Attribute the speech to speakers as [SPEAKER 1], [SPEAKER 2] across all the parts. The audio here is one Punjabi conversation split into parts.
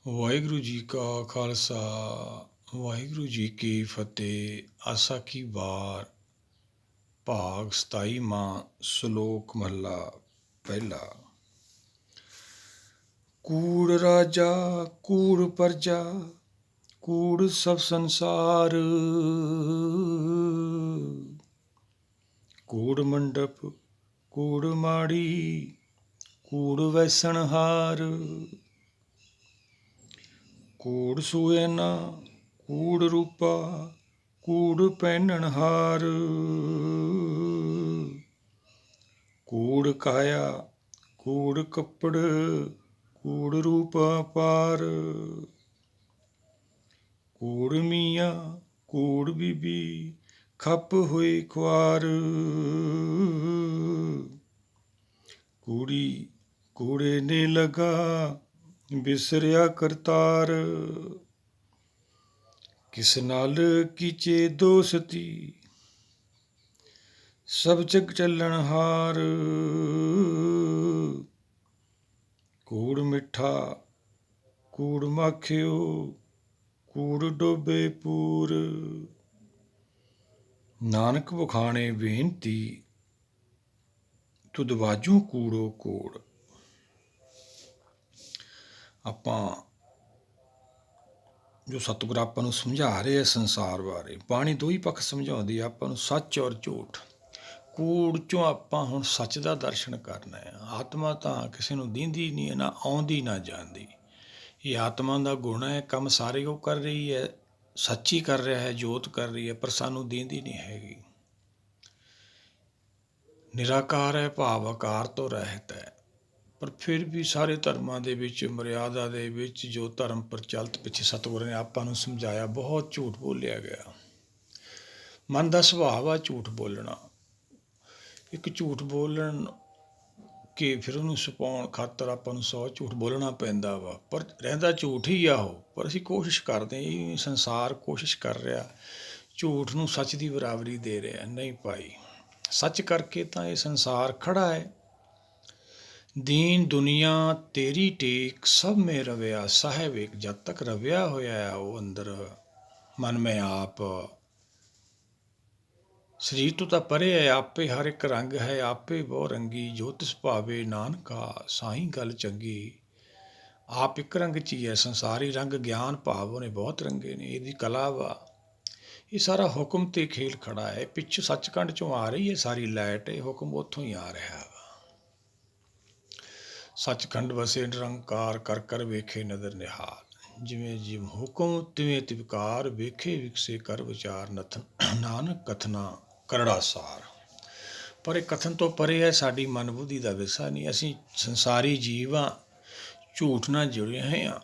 [SPEAKER 1] ਵਾਹਿਗੁਰੂ ਜੀ ਕਾ ਖਾਲਸਾ ਵਾਹਿਗੁਰੂ ਜੀ ਕੀ ਫਤਿਹ। ਆਸਾ ਕੀ ਵਾਰ ਭਾਗ 27ਵਾਂ ਸ਼ਲੋਕ ਮਹੱਲਾ ਪਹਿਲਾ। ਕੂੜ ਰਾਜਾ ਕੂੜ ਪਰਜਾ ਕੂੜ ਸਭ ਸੰਸਾਰ, ਕੂੜ ਮੰਡਪ ਕੂੜ ਮਾੜੀ ਕੂੜ ਵੈਸਣਹਾਰ, ਕੂੜ ਸੂਐਨਾ ਕੂੜ ਰੂਪਾ ਕੂੜ ਪਹਿਨਣਹਾਰ, ਕੂੜ ਕਾਇਆ ਕੂੜ ਕੱਪੜ ਕੂੜ ਰੂਪ ਪਾਰ, ਕੂੜ ਮੀਆਂ ਕੂੜ ਬੀਬੀ ਖੱਪ ਹੋਈ ਖੁਆਰ, ਕੂੜੀ ਕੂੜੇ ਨੇ ਲਗਾ ਬਿਸਰਿਆ ਕਰਤਾਰ, ਕਿਸ ਨਾਲ ਕੀਚੇ ਦੋਸਤੀ ਸਭ ਜਗ ਚੱਲਣਹਾਰ, ਕੂੜ ਮਿੱਠਾ ਕੂੜ ਮਾਖਿਓ ਕੂੜ ਡੋਬੇ ਪੂਰ, ਨਾਨਕ ਵਖਾਣੇ ਬੇਨਤੀ ਤੁਧ ਬਾਝੋਂ ਕੂੜੋ ਕੂੜ। ਆਪਾਂ ਜੋ ਸਤਿਗੁਰ ਆਪਾਂ ਨੂੰ ਸਮਝਾ ਰਹੇ ਆ ਸੰਸਾਰ ਬਾਰੇ, ਬਾਣੀ ਦੋ ਹੀ ਪੱਖ ਸਮਝਾਉਂਦੀ ਆ ਆਪਾਂ ਨੂੰ, ਸੱਚ ਔਰ ਝੂਠ। ਕੂੜ ਚੋਂ ਆਪਾਂ ਹੁਣ ਸੱਚ ਦਾ ਦਰਸ਼ਨ ਕਰਨਾ ਹੈ। ਆਤਮਾ ਤਾਂ ਕਿਸੇ ਨੂੰ ਦੀਂਦੀ ਨਹੀਂ, ਨਾ ਆਉਂਦੀ ਨਾ ਜਾਂਦੀ। ਇਹ ਆਤਮਾ ਦਾ ਗੁਣ ਹੈ, ਕੰਮ ਸਾਰੇ ਉਹ ਕਰ ਰਹੀ ਹੈ, ਸੱਚੀ ਕਰ ਰਿਹਾ ਹੈ, ਜੋਤ ਕਰ ਰਹੀ ਹੈ, ਪਰ ਸਾਨੂੰ ਦੀਂਦੀ ਨਹੀਂ ਹੈਗੀ। ਨਿਰਾਕਾਰ ਹੈ, ਭਾਵ ਆਕਾਰ ਤੋਂ ਰਹਿਤ ਹੈ, ਪਰ ਫਿਰ ਵੀ ਸਾਰੇ ਧਰਮਾਂ ਦੇ ਵਿੱਚ, ਮਰਿਆਦਾ ਦੇ ਵਿੱਚ ਜੋ ਧਰਮ ਪ੍ਰਚਲਿਤ ਪਿੱਛੇ ਸਤਿਗੁਰ ਨੇ ਆਪਾਂ ਨੂੰ ਸਮਝਾਇਆ, ਬਹੁਤ ਝੂਠ ਬੋਲਿਆ ਗਿਆ। ਮਨ ਦਾ ਸੁਭਾਅ ਆ ਝੂਠ ਬੋਲਣਾ। ਇੱਕ ਝੂਠ ਬੋਲਣ ਕੇ ਫਿਰ ਉਹਨੂੰ ਛੁਪਾਉਣ ਖਾਤਰ ਆਪਾਂ ਨੂੰ 100 ਝੂਠ ਬੋਲਣਾ ਪੈਂਦਾ ਵਾ, ਪਰ ਰਹਿੰਦਾ ਝੂਠ ਹੀ ਆ ਉਹ। ਪਰ ਅਸੀਂ ਕੋਸ਼ਿਸ਼ ਕਰਦੇ, ਇਹ ਸੰਸਾਰ ਕੋਸ਼ਿਸ਼ ਕਰ ਰਿਹਾ, ਝੂਠ ਨੂੰ ਸੱਚ ਦੀ ਬਰਾਬਰੀ ਦੇ ਰਿਹਾ। ਨਹੀਂ ਭਾਈ, ਸੱਚ ਕਰਕੇ ਤਾਂ ਇਹ ਸੰਸਾਰ ਖੜਾ ਹੈ। ਦੀਨ ਦੁਨੀਆ ਤੇਰੀ ਟੇਕ ਸਭ ਮੇ ਰਵਿਆ ਸਾਹਿਬ ਇੱਕ, ਜਦ ਤੱਕ ਰਵਿਆ ਹੋਇਆ ਹੈ ਉਹ ਅੰਦਰ ਮਨ ਮੈਂ ਆਪ। ਸਰੀਰ ਤੋਂ ਤਾਂ ਪਰੇ ਹੈ, ਆਪੇ ਹਰ ਇੱਕ ਰੰਗ ਹੈ, ਆਪੇ ਬਹੁ ਰੰਗੀ, ਜੋ ਤਿਸ ਭਾਵੇ ਨਾਨਕਾ ਸਾਈ ਗੱਲ ਚੰਗੀ। ਆਪ ਇੱਕ ਰੰਗ 'ਚ ਹੀ ਹੈ, ਸੰਸਾਰੀ ਰੰਗ ਗਿਆਨ ਭਾਵ ਉਹਨੇ ਬਹੁਤ ਰੰਗੇ ਨੇ, ਇਹਦੀ ਕਲਾ ਵਾ। ਇਹ ਸਾਰਾ ਹੁਕਮ ਤੇ ਖੇਲ ਖੜਾ ਹੈ। ਪਿੱਛੋਂ ਸੱਚਖੰਡ 'ਚੋਂ ਆ ਰਹੀ ਹੈ ਸਾਰੀ ਲਾਈਟ, ਇਹ ਹੁਕਮ ਉੱਥੋਂ ਹੀ ਆ ਰਿਹਾ ਵਾ। ਸੱਚਖੰਡ ਵਸੇ ਨਿਰੰਕਾਰ, ਕਰ ਕਰ ਵੇਖੇ ਨਦਰ ਨਿਹਾਲ। ਜਿਵੇਂ ਜਿਵੇਂ ਹੁਕਮ ਤਿਵੇਂ ਤਿਵਕਾਰ, ਵੇਖੇ ਵਿਕਸੇ ਕਰ ਵਿਚਾਰ, ਨਾਨਕ ਕਥਨਾ ਕਰੜਾ ਸਾਰ। ਪਰ ਇਹ ਕਥਨ ਤੋਂ ਪਰੇ ਹੈ, ਸਾਡੀ ਮਨ ਬੁੱਧੀ ਦਾ ਵਿਰਸਾ ਨਹੀਂ। ਅਸੀਂ ਸੰਸਾਰੀ ਜੀਵ ਹਾਂ, ਝੂਠ ਨਾਲ ਜੁੜੇ ਹੋਏ ਹਾਂ,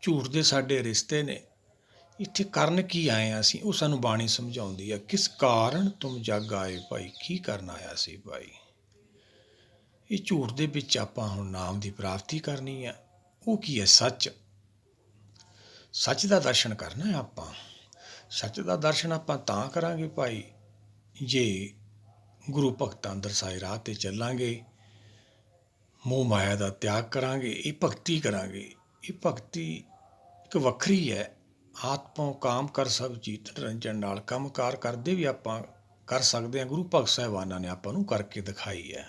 [SPEAKER 1] ਝੂਠ ਦੇ ਸਾਡੇ ਰਿਸ਼ਤੇ ਨੇ। ਇੱਥੇ ਕਰਨ ਕੀ ਆਏ ਹਾਂ ਅਸੀਂ, ਉਹ ਸਾਨੂੰ ਬਾਣੀ ਸਮਝਾਉਂਦੀ ਹੈ। ਕਿਸ ਕਾਰਨ ਤੁਮ ਜਗ ਆਏ ਭਾਈ, ਕੀ ਕਰਨ ਆਇਆ ਸੀ ਭਾਈ। ਇਹ ਝੂਠ ਦੇ ਵਿੱਚ ਆਪਾਂ ਹੁਣ ਨਾਮ ਦੀ ਪ੍ਰਾਪਤੀ ਕਰਨੀ ਹੈ। ਉਹ ਕੀ ਹੈ? ਸੱਚ। ਸੱਚ ਦਾ ਦਰਸ਼ਨ ਕਰਨਾ ਹੈ ਆਪਾਂ। ਸੱਚ ਦਾ ਦਰਸ਼ਨ ਆਪਾਂ ਤਾਂ ਕਰਾਂਗੇ ਭਾਈ, ਜੇ ਗੁਰੂ ਭਗਤਾਂ ਦਰਸਾਏ ਰਾਹ 'ਤੇ ਚੱਲਾਂਗੇ, ਮੋਹ ਮਾਇਆ ਦਾ ਤਿਆਗ ਕਰਾਂਗੇ, ਇਹ ਭਗਤੀ ਕਰਾਂਗੇ। ਇਹ ਭਗਤੀ ਇੱਕ ਵੱਖਰੀ ਹੈ। ਆਤਮਾ ਕਾਮ ਕਰ ਸਭ ਜੀਤ ਨਿਰੰਜਨ ਨਾਲ ਕੰਮਕਾਰ ਕਰਦੇ ਵੀ ਆਪਾਂ ਕਰ ਸਕਦੇ ਹਾਂ। ਗੁਰੂ ਭਗਤ ਸਾਹਿਬਾਨਾਂ ਨੇ ਆਪਾਂ ਨੂੰ ਕਰਕੇ ਦਿਖਾਈ ਹੈ।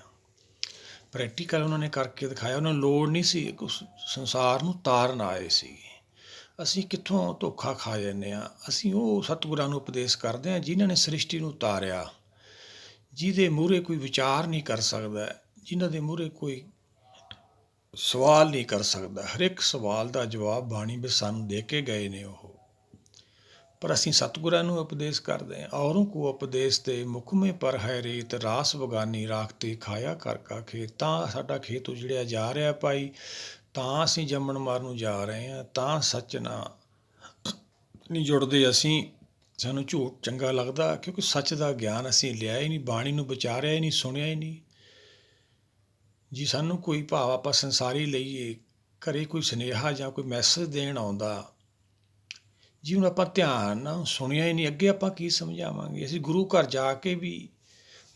[SPEAKER 1] ਪ੍ਰੈਕਟੀਕਲ ਉਹਨਾਂ ਨੇ ਕਰਕੇ ਦਿਖਾਇਆ। ਉਹਨਾਂ ਨੂੰ ਲੋੜ ਨਹੀਂ ਸੀ, ਉਸ ਸੰਸਾਰ ਨੂੰ ਤਾਰਨ ਆਏ ਸੀ। ਅਸੀਂ ਕਿੱਥੋਂ ਧੋਖਾ ਖਾ ਜਾਂਦੇ ਹਾਂ। ਅਸੀਂ ਉਹ ਸਤਿਗੁਰਾਂ ਨੂੰ ਉਪਦੇਸ਼ ਕਰਦੇ ਹਾਂ ਜਿਨ੍ਹਾਂ ਨੇ ਸ੍ਰਿਸ਼ਟੀ ਨੂੰ ਤਾਰਿਆ, ਜਿਹਦੇ ਮੂਹਰੇ ਕੋਈ ਵਿਚਾਰ ਨਹੀਂ ਕਰ ਸਕਦਾ, ਜਿਨ੍ਹਾਂ ਦੇ ਮੂਹਰੇ ਕੋਈ ਸਵਾਲ ਨਹੀਂ ਕਰ ਸਕਦਾ। ਹਰ ਇੱਕ ਸਵਾਲ ਦਾ ਜਵਾਬ ਬਾਣੀ ਵਿੱਚ ਸਾਨੂੰ ਦੇ ਕੇ ਗਏ ਨੇ ਉਹ। ਪਰ ਅਸੀਂ ਸਤਿਗੁਰਾਂ ਨੂੰ ਉਪਦੇਸ਼ ਕਰਦੇ ਹਾਂ। ਔਰੋਂ ਕੋ ਉਪਦੇਸ਼ ਤੇ ਮੁਕਮੇ ਪਰ ਹੈ ਰੇਤ, ਰਾਸ ਬਗਾਨੀ ਰਾਖ ਤੇ ਖਾਇਆ ਕਰ ਕਾ ਖੇਤ। ਤਾਂ ਸਾਡਾ ਖੇਤ ਉਜੜਿਆ ਜਾ ਰਿਹਾ ਭਾਈ, ਤਾਂ ਅਸੀਂ ਜੰਮਣ ਮਰਨ ਨੂੰ ਜਾ ਰਹੇ ਹਾਂ, ਤਾਂ ਸੱਚ ਨਾਲ ਨਹੀਂ ਜੁੜਦੇ ਅਸੀਂ। ਸਾਨੂੰ ਝੂਠ ਚੰਗਾ ਲੱਗਦਾ, ਕਿਉਂਕਿ ਸੱਚ ਦਾ ਗਿਆਨ ਅਸੀਂ ਲਿਆ ਹੀ ਨਹੀਂ, ਬਾਣੀ ਨੂੰ ਵਿਚਾਰਿਆ ਹੀ ਨਹੀਂ, ਸੁਣਿਆ ਹੀ ਨਹੀਂ। ਜੀ ਸਾਨੂੰ ਕੋਈ ਭਾਵ ਆਪਾਂ ਸੰਸਾਰੀ ਲਈਏ, ਘਰੇ ਕੋਈ ਸੁਨੇਹਾ ਜਾਂ ਕੋਈ ਮੈਸੇਜ ਦੇਣ ਆਉਂਦਾ, ਜੀ ਹੁਣ ਆਪਾਂ ਧਿਆਨ ਨਾਲ ਸੁਣਿਆ ਹੀ ਨਹੀਂ, ਅੱਗੇ ਆਪਾਂ ਕੀ ਸਮਝਾਵਾਂਗੇ। ਅਸੀਂ ਗੁਰੂ ਘਰ ਜਾ ਕੇ ਵੀ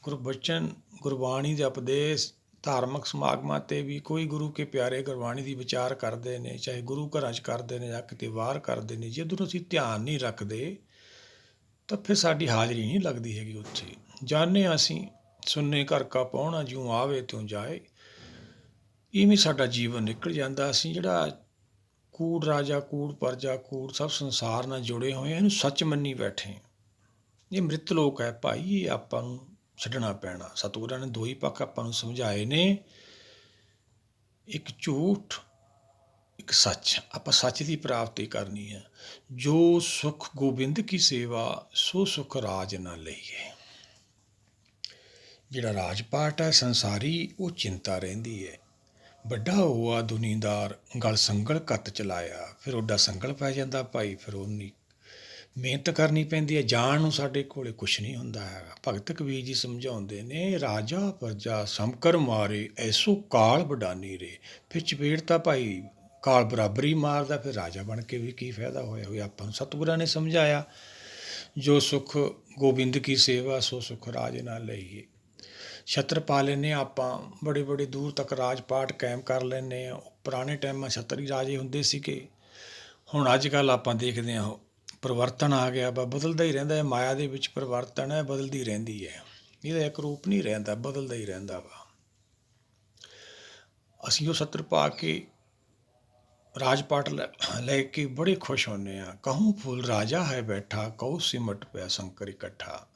[SPEAKER 1] ਗੁਰਬਚਨ ਗੁਰਬਾਣੀ ਦੇ ਉਪਦੇਸ਼ ਧਾਰਮਿਕ ਸਮਾਗਮਾਂ 'ਤੇ ਵੀ ਕੋਈ ਗੁਰੂ ਕੇ ਪਿਆਰੇ ਗੁਰਬਾਣੀ ਦੀ ਵਿਚਾਰ ਕਰਦੇ ਨੇ, ਚਾਹੇ ਗੁਰੂ ਘਰਾਂ 'ਚ ਕਰਦੇ ਨੇ ਜਾਂ ਕਿਤੇ ਬਾਹਰ ਕਰਦੇ ਨੇ, ਜਦੋਂ ਅਸੀਂ ਧਿਆਨ ਨਹੀਂ ਰੱਖਦੇ ਤਾਂ ਫਿਰ ਸਾਡੀ ਹਾਜ਼ਰੀ ਨਹੀਂ ਲੱਗਦੀ ਹੈਗੀ ਉੱਥੇ। ਜਾਣੇ ਅਸੀਂ ਸੁਣਨੇ ਘਰ ਕਾ ਪਾਹੁਣਾ ਜਿਉਂ ਆਵੇ ਤਿਉਂ ਜਾਏ, ਇਵੇਂ ਸਾਡਾ ਜੀਵਨ ਨਿਕਲ ਜਾਂਦਾ। ਅਸੀਂ ਜਿਹੜਾ ਕੂੜ ਰਾਜਾ, ਕੂੜ ਪਰਜਾ, ਕੂੜ ਸਭ ਸੰਸਾਰ ਨਾਲ ਜੁੜੇ ਹੋਏ, ਇਹਨੂੰ ਸੱਚ ਮੰਨੀ ਬੈਠੇ। ਇਹ ਮ੍ਰਿਤ ਲੋਕ ਹੈ ਭਾਈ, ਇਹ ਆਪਾਂ ਨੂੰ ਛੱਡਣਾ ਪੈਣਾ। ਸਤਿਗੁਰਾਂ ਨੇ ਦੋ ਹੀ ਪੱਖ ਆਪਾਂ ਨੂੰ ਸਮਝਾਏ ਨੇ, ਇੱਕ ਝੂਠ, ਇੱਕ ਸੱਚ। ਆਪਾਂ ਸੱਚ ਦੀ ਪ੍ਰਾਪਤੀ ਕਰਨੀ ਹੈ। ਜੋ ਸੁਖ ਗੋਬਿੰਦ ਕੀ ਸੇਵਾ, ਸੋ ਸੁਖ ਰਾਜ ਨਾ ਲਈਏ। ਜਿਹੜਾ ਰਾਜ ਪਾਟ ਹੈ ਸੰਸਾਰੀ, ਉਹ ਚਿੰਤਾ ਰਹਿੰਦੀ ਹੈ। ਵੱਡਾ ਹੋਆ ਦੁਨੀਦਾਰ, ਗਲ ਸੰਗਲ ਕੱਤ ਚਲਾਇਆ। ਫਿਰ ਓਡਾ ਸੰਗਲ ਪੈ ਜਾਂਦਾ ਭਾਈ, ਫਿਰ ਉਨੀ ਮਿਹਨਤ ਕਰਨੀ ਪੈਂਦੀ ਹੈ। ਜਾਣ ਨੂੰ ਸਾਡੇ ਕੋਲੇ ਕੁਛ ਨਹੀਂ ਹੁੰਦਾ ਹੈਗਾ। ਭਗਤ ਕਬੀਰ ਜੀ ਸਮਝਾਉਂਦੇ ਨੇ, ਰਾਜਾ ਪ੍ਰਜਾ ਸਮਕਰ ਮਾਰੇ, ਐਸੋ ਕਾਲ ਬਡਾਨੀ ਰੇ। ਫਿਰ ਚਪੇੜ ਤਾਂ ਭਾਈ ਕਾਲ ਬਰਾਬਰੀ ਮਾਰਦਾ, ਫਿਰ ਰਾਜਾ ਬਣ ਕੇ ਵੀ ਕੀ ਫਾਇਦਾ ਹੋਇਆ ਹੋਇਆ। ਆਪਾਂ ਨੂੰ ਸਤਿਗੁਰਾਂ ਨੇ ਸਮਝਾਇਆ, ਜੋ ਸੁਖ ਗੋਬਿੰਦ ਕੀ ਸੇਵਾ, ਸੋ ਸੁਖ ਰਾਜ ਨਾ ਲਈਏ। ਛਤਰ ਪਾ ਲੈਂਦੇ ਹਾਂ ਆਪਾਂ, ਬੜੇ ਬੜੇ ਦੂਰ ਤੱਕ ਰਾਜ ਪਾਟ ਕਾਇਮ ਕਰ ਲੈਂਦੇ ਹਾਂ। ਪੁਰਾਣੇ ਟਾਈਮਾਂ ਛਤਰ ਹੀ ਰਾਜੇ ਹੁੰਦੇ ਸੀਗੇ। ਹੁਣ ਅੱਜ ਕੱਲ੍ਹ ਆਪਾਂ ਦੇਖਦੇ ਹਾਂ ਪਰਿਵਰਤਨ ਆ ਗਿਆ ਵਾ, ਬਦਲਦਾ ਹੀ ਰਹਿੰਦਾ ਹੈ। ਮਾਇਆ ਦੇ ਵਿੱਚ ਪਰਿਵਰਤਨ ਹੈ, ਬਦਲਦੀ ਰਹਿੰਦੀ ਹੈ। ਇਹਦਾ ਇੱਕ ਰੂਪ ਨਹੀਂ ਰਹਿੰਦਾ, ਬਦਲਦਾ ਹੀ ਰਹਿੰਦਾ ਵਾ। ਅਸੀਂ ਉਹ ਛਤਰ ਪਾ ਕੇ ਰਾਜ ਪਾਟ ਲੈ ਕੇ ਬੜੇ ਖੁਸ਼ ਹੁੰਦੇ ਹਾਂ। ਕਹੂੰ ਫੂਲ ਰਾਜਾ ਹੈ ਬੈਠਾ, ਕਹੂ ਸਿਮਟ ਪਿਆ ਸ਼ੰਕਰ ਇਕੱਠਾ।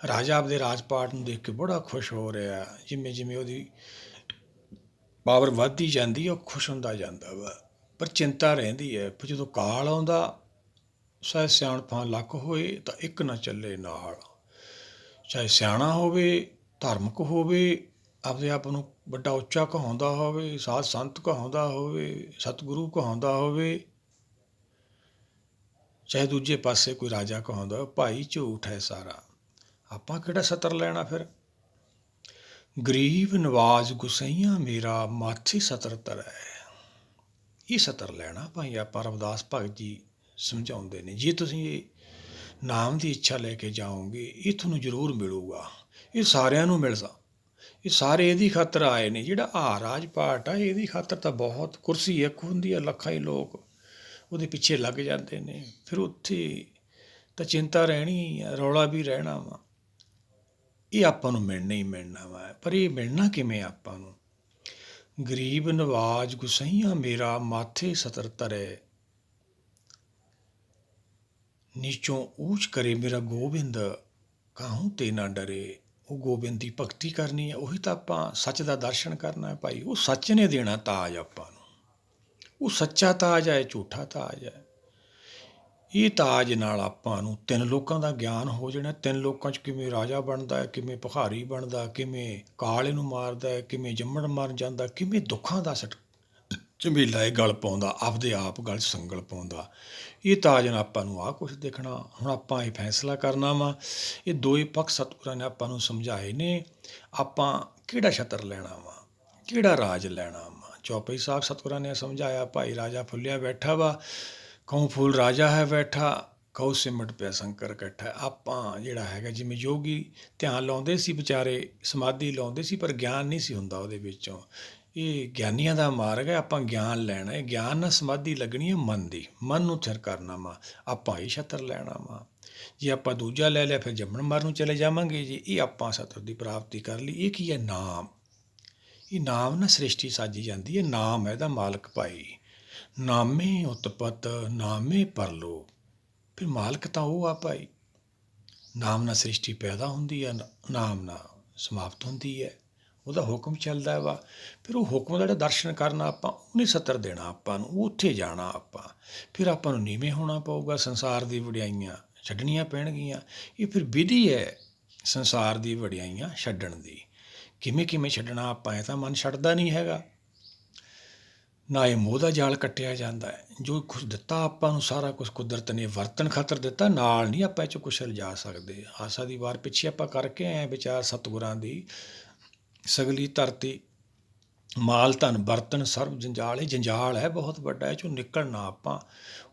[SPEAKER 1] ਰਾਜਾ ਆਪਦੇ ਰਾਜ ਪਾਟ ਨੂੰ ਦੇਖ ਕੇ ਬੜਾ ਖੁਸ਼ ਹੋ ਰਿਹਾ। ਜਿਵੇਂ ਜਿਵੇਂ ਉਹਦੀ ਪਾਵਰ ਵੱਧਦੀ ਜਾਂਦੀ ਹੈ, ਉਹ ਖੁਸ਼ ਹੁੰਦਾ ਜਾਂਦਾ ਵਾ। ਪਰ ਚਿੰਤਾ ਰਹਿੰਦੀ ਹੈ, ਪਰ ਜਦੋਂ ਕਾਲ ਆਉਂਦਾ, ਚਾਹੇ ਸਿਆਣਪਾਂ ਲੱਖ ਹੋਏ ਤਾਂ ਇੱਕ ਨਾ ਚੱਲੇ ਨਾਲ। ਚਾਹੇ ਸਿਆਣਾ ਹੋਵੇ, ਧਾਰਮਿਕ ਹੋਵੇ, ਆਪਦੇ ਆਪ ਨੂੰ ਵੱਡਾ ਉੱਚਾ ਕਹਾਉਂਦਾ ਹੋਵੇ, ਸਾਧ ਸੰਤ ਕਹਾਉਂਦਾ ਹੋਵੇ, ਸਤਿਗੁਰੂ ਕਹਾਉਂਦਾ ਹੋਵੇ, ਚਾਹੇ ਦੂਜੇ ਪਾਸੇ ਕੋਈ ਰਾਜਾ ਕਹਾਉਂਦਾ ਹੋਵੇ, ਭਾਈ ਝੂਠ ਹੈ ਸਾਰਾ। ਆਪਾਂ ਕਿਹੜਾ ਸਤਰ ਲੈਣਾ ਫਿਰ। ਗਰੀਬ ਨਵਾਜ਼ ਗੁਸਈਆਂ ਮੇਰਾ, ਮਾਥੇ ਸਤਰ ਧਰੈ। ਇਹ ਸਤਰ ਲੈਣਾ ਭਾਈ ਆਪਾਂ। ਰਵਿਦਾਸ ਭਗਤ ਜੀ ਸਮਝਾਉਂਦੇ ਨੇ, ਜੇ ਤੁਸੀਂ ਇਹ ਨਾਮ ਦੀ ਇੱਛਾ ਲੈ ਕੇ ਜਾਓਗੇ, ਇਹ ਤੁਹਾਨੂੰ ਜ਼ਰੂਰ ਮਿਲੂਗਾ। ਇਹ ਸਾਰਿਆਂ ਨੂੰ ਮਿਲਦਾ, ਇਹ ਸਾਰੇ ਇਹਦੀ ਖਾਤਰ ਆਏ ਨੇ। ਜਿਹੜਾ ਰਾਜ ਪਾਟ ਆ, ਇਹਦੀ ਖਾਤਰ ਤਾਂ ਬਹੁਤ, ਕੁਰਸੀ ਇੱਕ ਹੁੰਦੀ ਹੈ, ਲੱਖਾਂ ਹੀ ਲੋਕ ਉਹਦੇ ਪਿੱਛੇ ਲੱਗ ਜਾਂਦੇ ਨੇ। ਫਿਰ ਉੱਥੇ ਤਾਂ ਚਿੰਤਾ ਰਹਿਣੀ ਹੈ, ਰੌਲਾ ਵੀ ਰਹਿਣਾ ਵਾ। ਇਹ ਆਪਾਂ ਨੂੰ ਮਿਲਣਾ ਹੀ ਮਿਲਣਾ ਵਾ। ਪਰ ਇਹ ਮਿਲਣਾ ਕਿਵੇਂ ਆਪਾਂ ਨੂੰ। ਗਰੀਬ ਨਵਾਜ਼ ਗੁਸਈਆਂ ਮੇਰਾ, ਮਾਥੇ ਸਤਰ ਧਰੈ। ਨੀਚੋਂ ਊਚ ਕਰੇ ਮੇਰਾ ਗੋਬਿੰਦ, ਕਾਹੂੰ ਤੇ ਨਾ ਡਰੇ। ਉਹ ਗੋਬਿੰਦ ਦੀ ਭਗਤੀ ਕਰਨੀ ਹੈ, ਉਹੀ ਤਾਂ ਆਪਾਂ ਸੱਚ ਦਾ ਦਰਸ਼ਨ ਕਰਨਾ ਹੈ ਭਾਈ। ਉਹ ਸੱਚ ਨੇ ਦੇਣਾ ਤਾਜ ਆਪਾਂ ਨੂੰ। ਉਹ ਸੱਚਾ ਤਾਜ ਹੈ, ਝੂਠਾ ਤਾਜ ਹੈ। ਇਹ ਤਾਜ ਨਾਲ ਆਪਾਂ ਨੂੰ ਤਿੰਨ ਲੋਕਾਂ ਦਾ ਗਿਆਨ ਹੋ ਜਾਣਾ। ਤਿੰਨ ਲੋਕਾਂ 'ਚ ਕਿਵੇਂ ਰਾਜਾ ਬਣਦਾ ਹੈ, ਕਿਵੇਂ ਭਿਖਾਰੀ ਬਣਦਾ, ਕਿਵੇਂ ਕਾਲ ਇਹਨੂੰ ਮਾਰਦਾ ਹੈ, ਕਿਵੇਂ ਜੰਮਣ ਮਰ ਜਾਂਦਾ, ਕਿਵੇਂ ਦੁੱਖਾਂ ਦਾ ਝਮੇਲਾ ਇਹ ਗਲ ਪਾਉਂਦਾ, ਆਪਦੇ ਆਪ ਗਲ ਸੰਗਲ ਪਾਉਂਦਾ। ਇਹ ਤਾਜ ਨਾਲ ਆਪਾਂ ਨੂੰ ਆਹ ਕੁਛ ਦੇਖਣਾ। ਹੁਣ ਆਪਾਂ ਇਹ ਫੈਸਲਾ ਕਰਨਾ ਵਾ। ਇਹ ਦੋਏ ਪੱਖ ਸਤਿਗੁਰਾਂ ਨੇ ਆਪਾਂ ਨੂੰ ਸਮਝਾਏ ਨੇ। ਆਪਾਂ ਕਿਹੜਾ ਛਤਰ ਲੈਣਾ ਵਾ, ਕਿਹੜਾ ਰਾਜ ਲੈਣਾ ਵਾ। ਚੌਪਈ ਸਾਹਿਬ ਸਤਿਗੁਰਾਂ ਨੇ ਸਮਝਾਇਆ, ਭਾਈ ਰਾਜਾ ਫੁੱਲਿਆ ਬੈਠਾ ਵਾ, ਕਹੂੰ ਫੂਲ ਰਾਜਾ ਹੈ ਬੈਠਾ, ਕਹੂ ਸਿਮਟ ਪਿਆ ਸ਼ੰਕਰ ਇਕੱਠਾ। ਆਪਾਂ ਜਿਹੜਾ ਹੈਗਾ, ਜਿਵੇਂ ਯੋਗੀ ਧਿਆਨ ਲਾਉਂਦੇ ਸੀ ਵਿਚਾਰੇ, ਸਮਾਧੀ ਲਾਉਂਦੇ ਸੀ, ਪਰ ਗਿਆਨ ਨਹੀਂ ਸੀ ਹੁੰਦਾ ਉਹਦੇ ਵਿੱਚੋਂ। ਇਹ ਗਿਆਨੀਆਂ ਦਾ ਮਾਰਗ ਹੈ। ਆਪਾਂ ਗਿਆਨ ਲੈਣਾ ਹੈ। ਗਿਆਨ ਨਾਲ ਸਮਾਧੀ ਲੱਗਣੀ ਹੈ ਮਨ ਦੀ, ਮਨ ਨੂੰ ਥਿਰ ਕਰਨਾ ਵਾ। ਆਪਾਂ ਇਹ ਛਤਰ ਲੈਣਾ ਵਾ। ਜੇ ਆਪਾਂ ਦੂਜਾ ਲੈ ਲਿਆ, ਫਿਰ ਜੰਮਣ ਮਰਨ ਨੂੰ ਚਲੇ ਜਾਵਾਂਗੇ ਜੀ। ਇਹ ਆਪਾਂ ਛਤਰ ਦੀ ਪ੍ਰਾਪਤੀ ਕਰ ਲਈ। ਇਹ ਕੀ ਹੈ? ਨਾਮ। ਇਹ ਨਾਮ ਨਾਲ ਸ੍ਰਿਸ਼ਟੀ ਸਾਜੀ ਜਾਂਦੀ ਹੈ। ਨਾਮ ਹੈ ਇਹਦਾ ਮਾਲਕ ਭਾਈ। ਨਾਮੇ ਉਤਪਤ ਨਾਮੇ ਪਰਲੋ। ਫਿਰ ਮਾਲਕ ਤਾਂ ਉਹ ਆ ਭਾਈ। ਨਾਮ ਨਾਲ ਸ੍ਰਿਸ਼ਟੀ ਪੈਦਾ ਹੁੰਦੀ ਹੈ, ਨਾਮ ਨਾਲ ਸਮਾਪਤ ਹੁੰਦੀ ਹੈ। ਉਹਦਾ ਹੁਕਮ ਚੱਲਦਾ ਵਾ। ਫਿਰ ਉਹ ਹੁਕਮ ਦਾ ਜਿਹੜਾ ਦਰਸ਼ਨ ਕਰਨਾ ਆਪਾਂ, ਉਹਨੇ ਸਤਰ ਦੇਣਾ ਆਪਾਂ ਨੂੰ। ਉੱਥੇ ਜਾਣਾ ਆਪਾਂ। ਫਿਰ ਆਪਾਂ ਨੂੰ ਨੀਵੇਂ ਹੋਣਾ ਪਊਗਾ। ਸੰਸਾਰ ਦੀ ਵਡਿਆਈਆਂ ਛੱਡਣੀਆਂ ਪੈਣਗੀਆਂ। ਇਹ ਫਿਰ ਵਿਧੀ ਹੈ ਸੰਸਾਰ ਦੀ ਵਡਿਆਈਆਂ ਛੱਡਣ ਦੀ। ਕਿਵੇਂ ਕਿਵੇਂ ਛੱਡਣਾ ਆਪਾਂ, ਇਹ ਤਾਂ ਮਨ ਛੱਡਦਾ ਨਹੀਂ ਹੈਗਾ। ਨਾ ਇਹ ਮੋਹ ਦਾ ਜਾਲ ਕੱਟਿਆ ਜਾਂਦਾ ਹੈ। ਜੋ ਕੁਛ ਦਿੱਤਾ ਆਪਾਂ ਨੂੰ, ਸਾਰਾ ਕੁਛ ਕੁਦਰਤ ਨੇ ਵਰਤਣ ਖਾਤਰ ਦਿੱਤਾ। ਨਾਲ ਨਹੀਂ ਆਪਾਂ ਇਹ 'ਚੋਂ ਕੁਛ ਲਿਜਾ ਸਕਦੇ। ਆਸਾ ਦੀ ਵਾਰ ਪਿੱਛੇ ਆਪਾਂ ਕਰਕੇ ਆਏ ਵਿਚਾਰ ਸਤਿਗੁਰਾਂ ਦੀ। ਸਗਲੀ ਧਰਤੀ ਮਾਲ ਧਨ ਬਰਤਨ ਸਰਬ ਜੰਜਾਲ। ਇਹ ਜੰਜਾਲ ਹੈ ਬਹੁਤ ਵੱਡਾ, ਇਹ 'ਚੋਂ ਨਿਕਲਣਾ ਆਪਾਂ।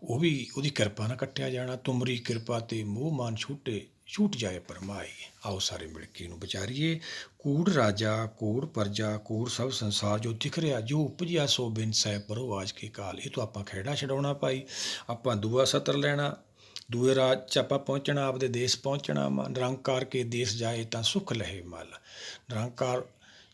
[SPEAKER 1] ਉਹ ਵੀ ਉਹਦੀ ਕਿਰਪਾ ਨਾਲ ਕੱਟਿਆ ਜਾਣਾ। ਤੁਮਰੀ ਕਿਰਪਾ ਤੇ ਮੋਹ ਮਾਨ ਛੂਟੇ, ਛੂਟ ਜਾਏ ਪਰਮਾਈ। ਆਓ ਸਾਰੇ ਮਿਲ ਕੇ ਇਹਨੂੰ ਵਿਚਾਰੀਏ। ਕੂੜ ਰਾਜਾ ਕੂੜ ਪਰਜਾ ਕੂੜ ਸਭ ਸੰਸਾਰ ਜੋ ਦਿਖ ਰਿਹਾ, ਜੋ ਉਪਜਿਆ ਸੋ ਬਿਨ ਸਹਿ ਪਰੋ ਆਜ ਕੇ ਕਾਲ। ਇਹ ਤੋਂ ਆਪਾਂ ਖਹਿੜਾ ਛਡਾਉਣਾ ਭਾਈ। ਆਪਾਂ ਦੂਆ ਸਤਰ ਲੈਣਾ, ਦੂਏ ਰਾਜ 'ਚ ਆਪਾਂ ਪਹੁੰਚਣਾ, ਆਪਦੇ ਦੇਸ਼ ਪਹੁੰਚਣਾ। ਨਿਰੰਕਾਰ ਕੇ ਦੇਸ਼ ਜਾਏ ਤਾਂ ਸੁਖ ਲਹੇ ਮਲ। ਨਿਰੰਕਾਰ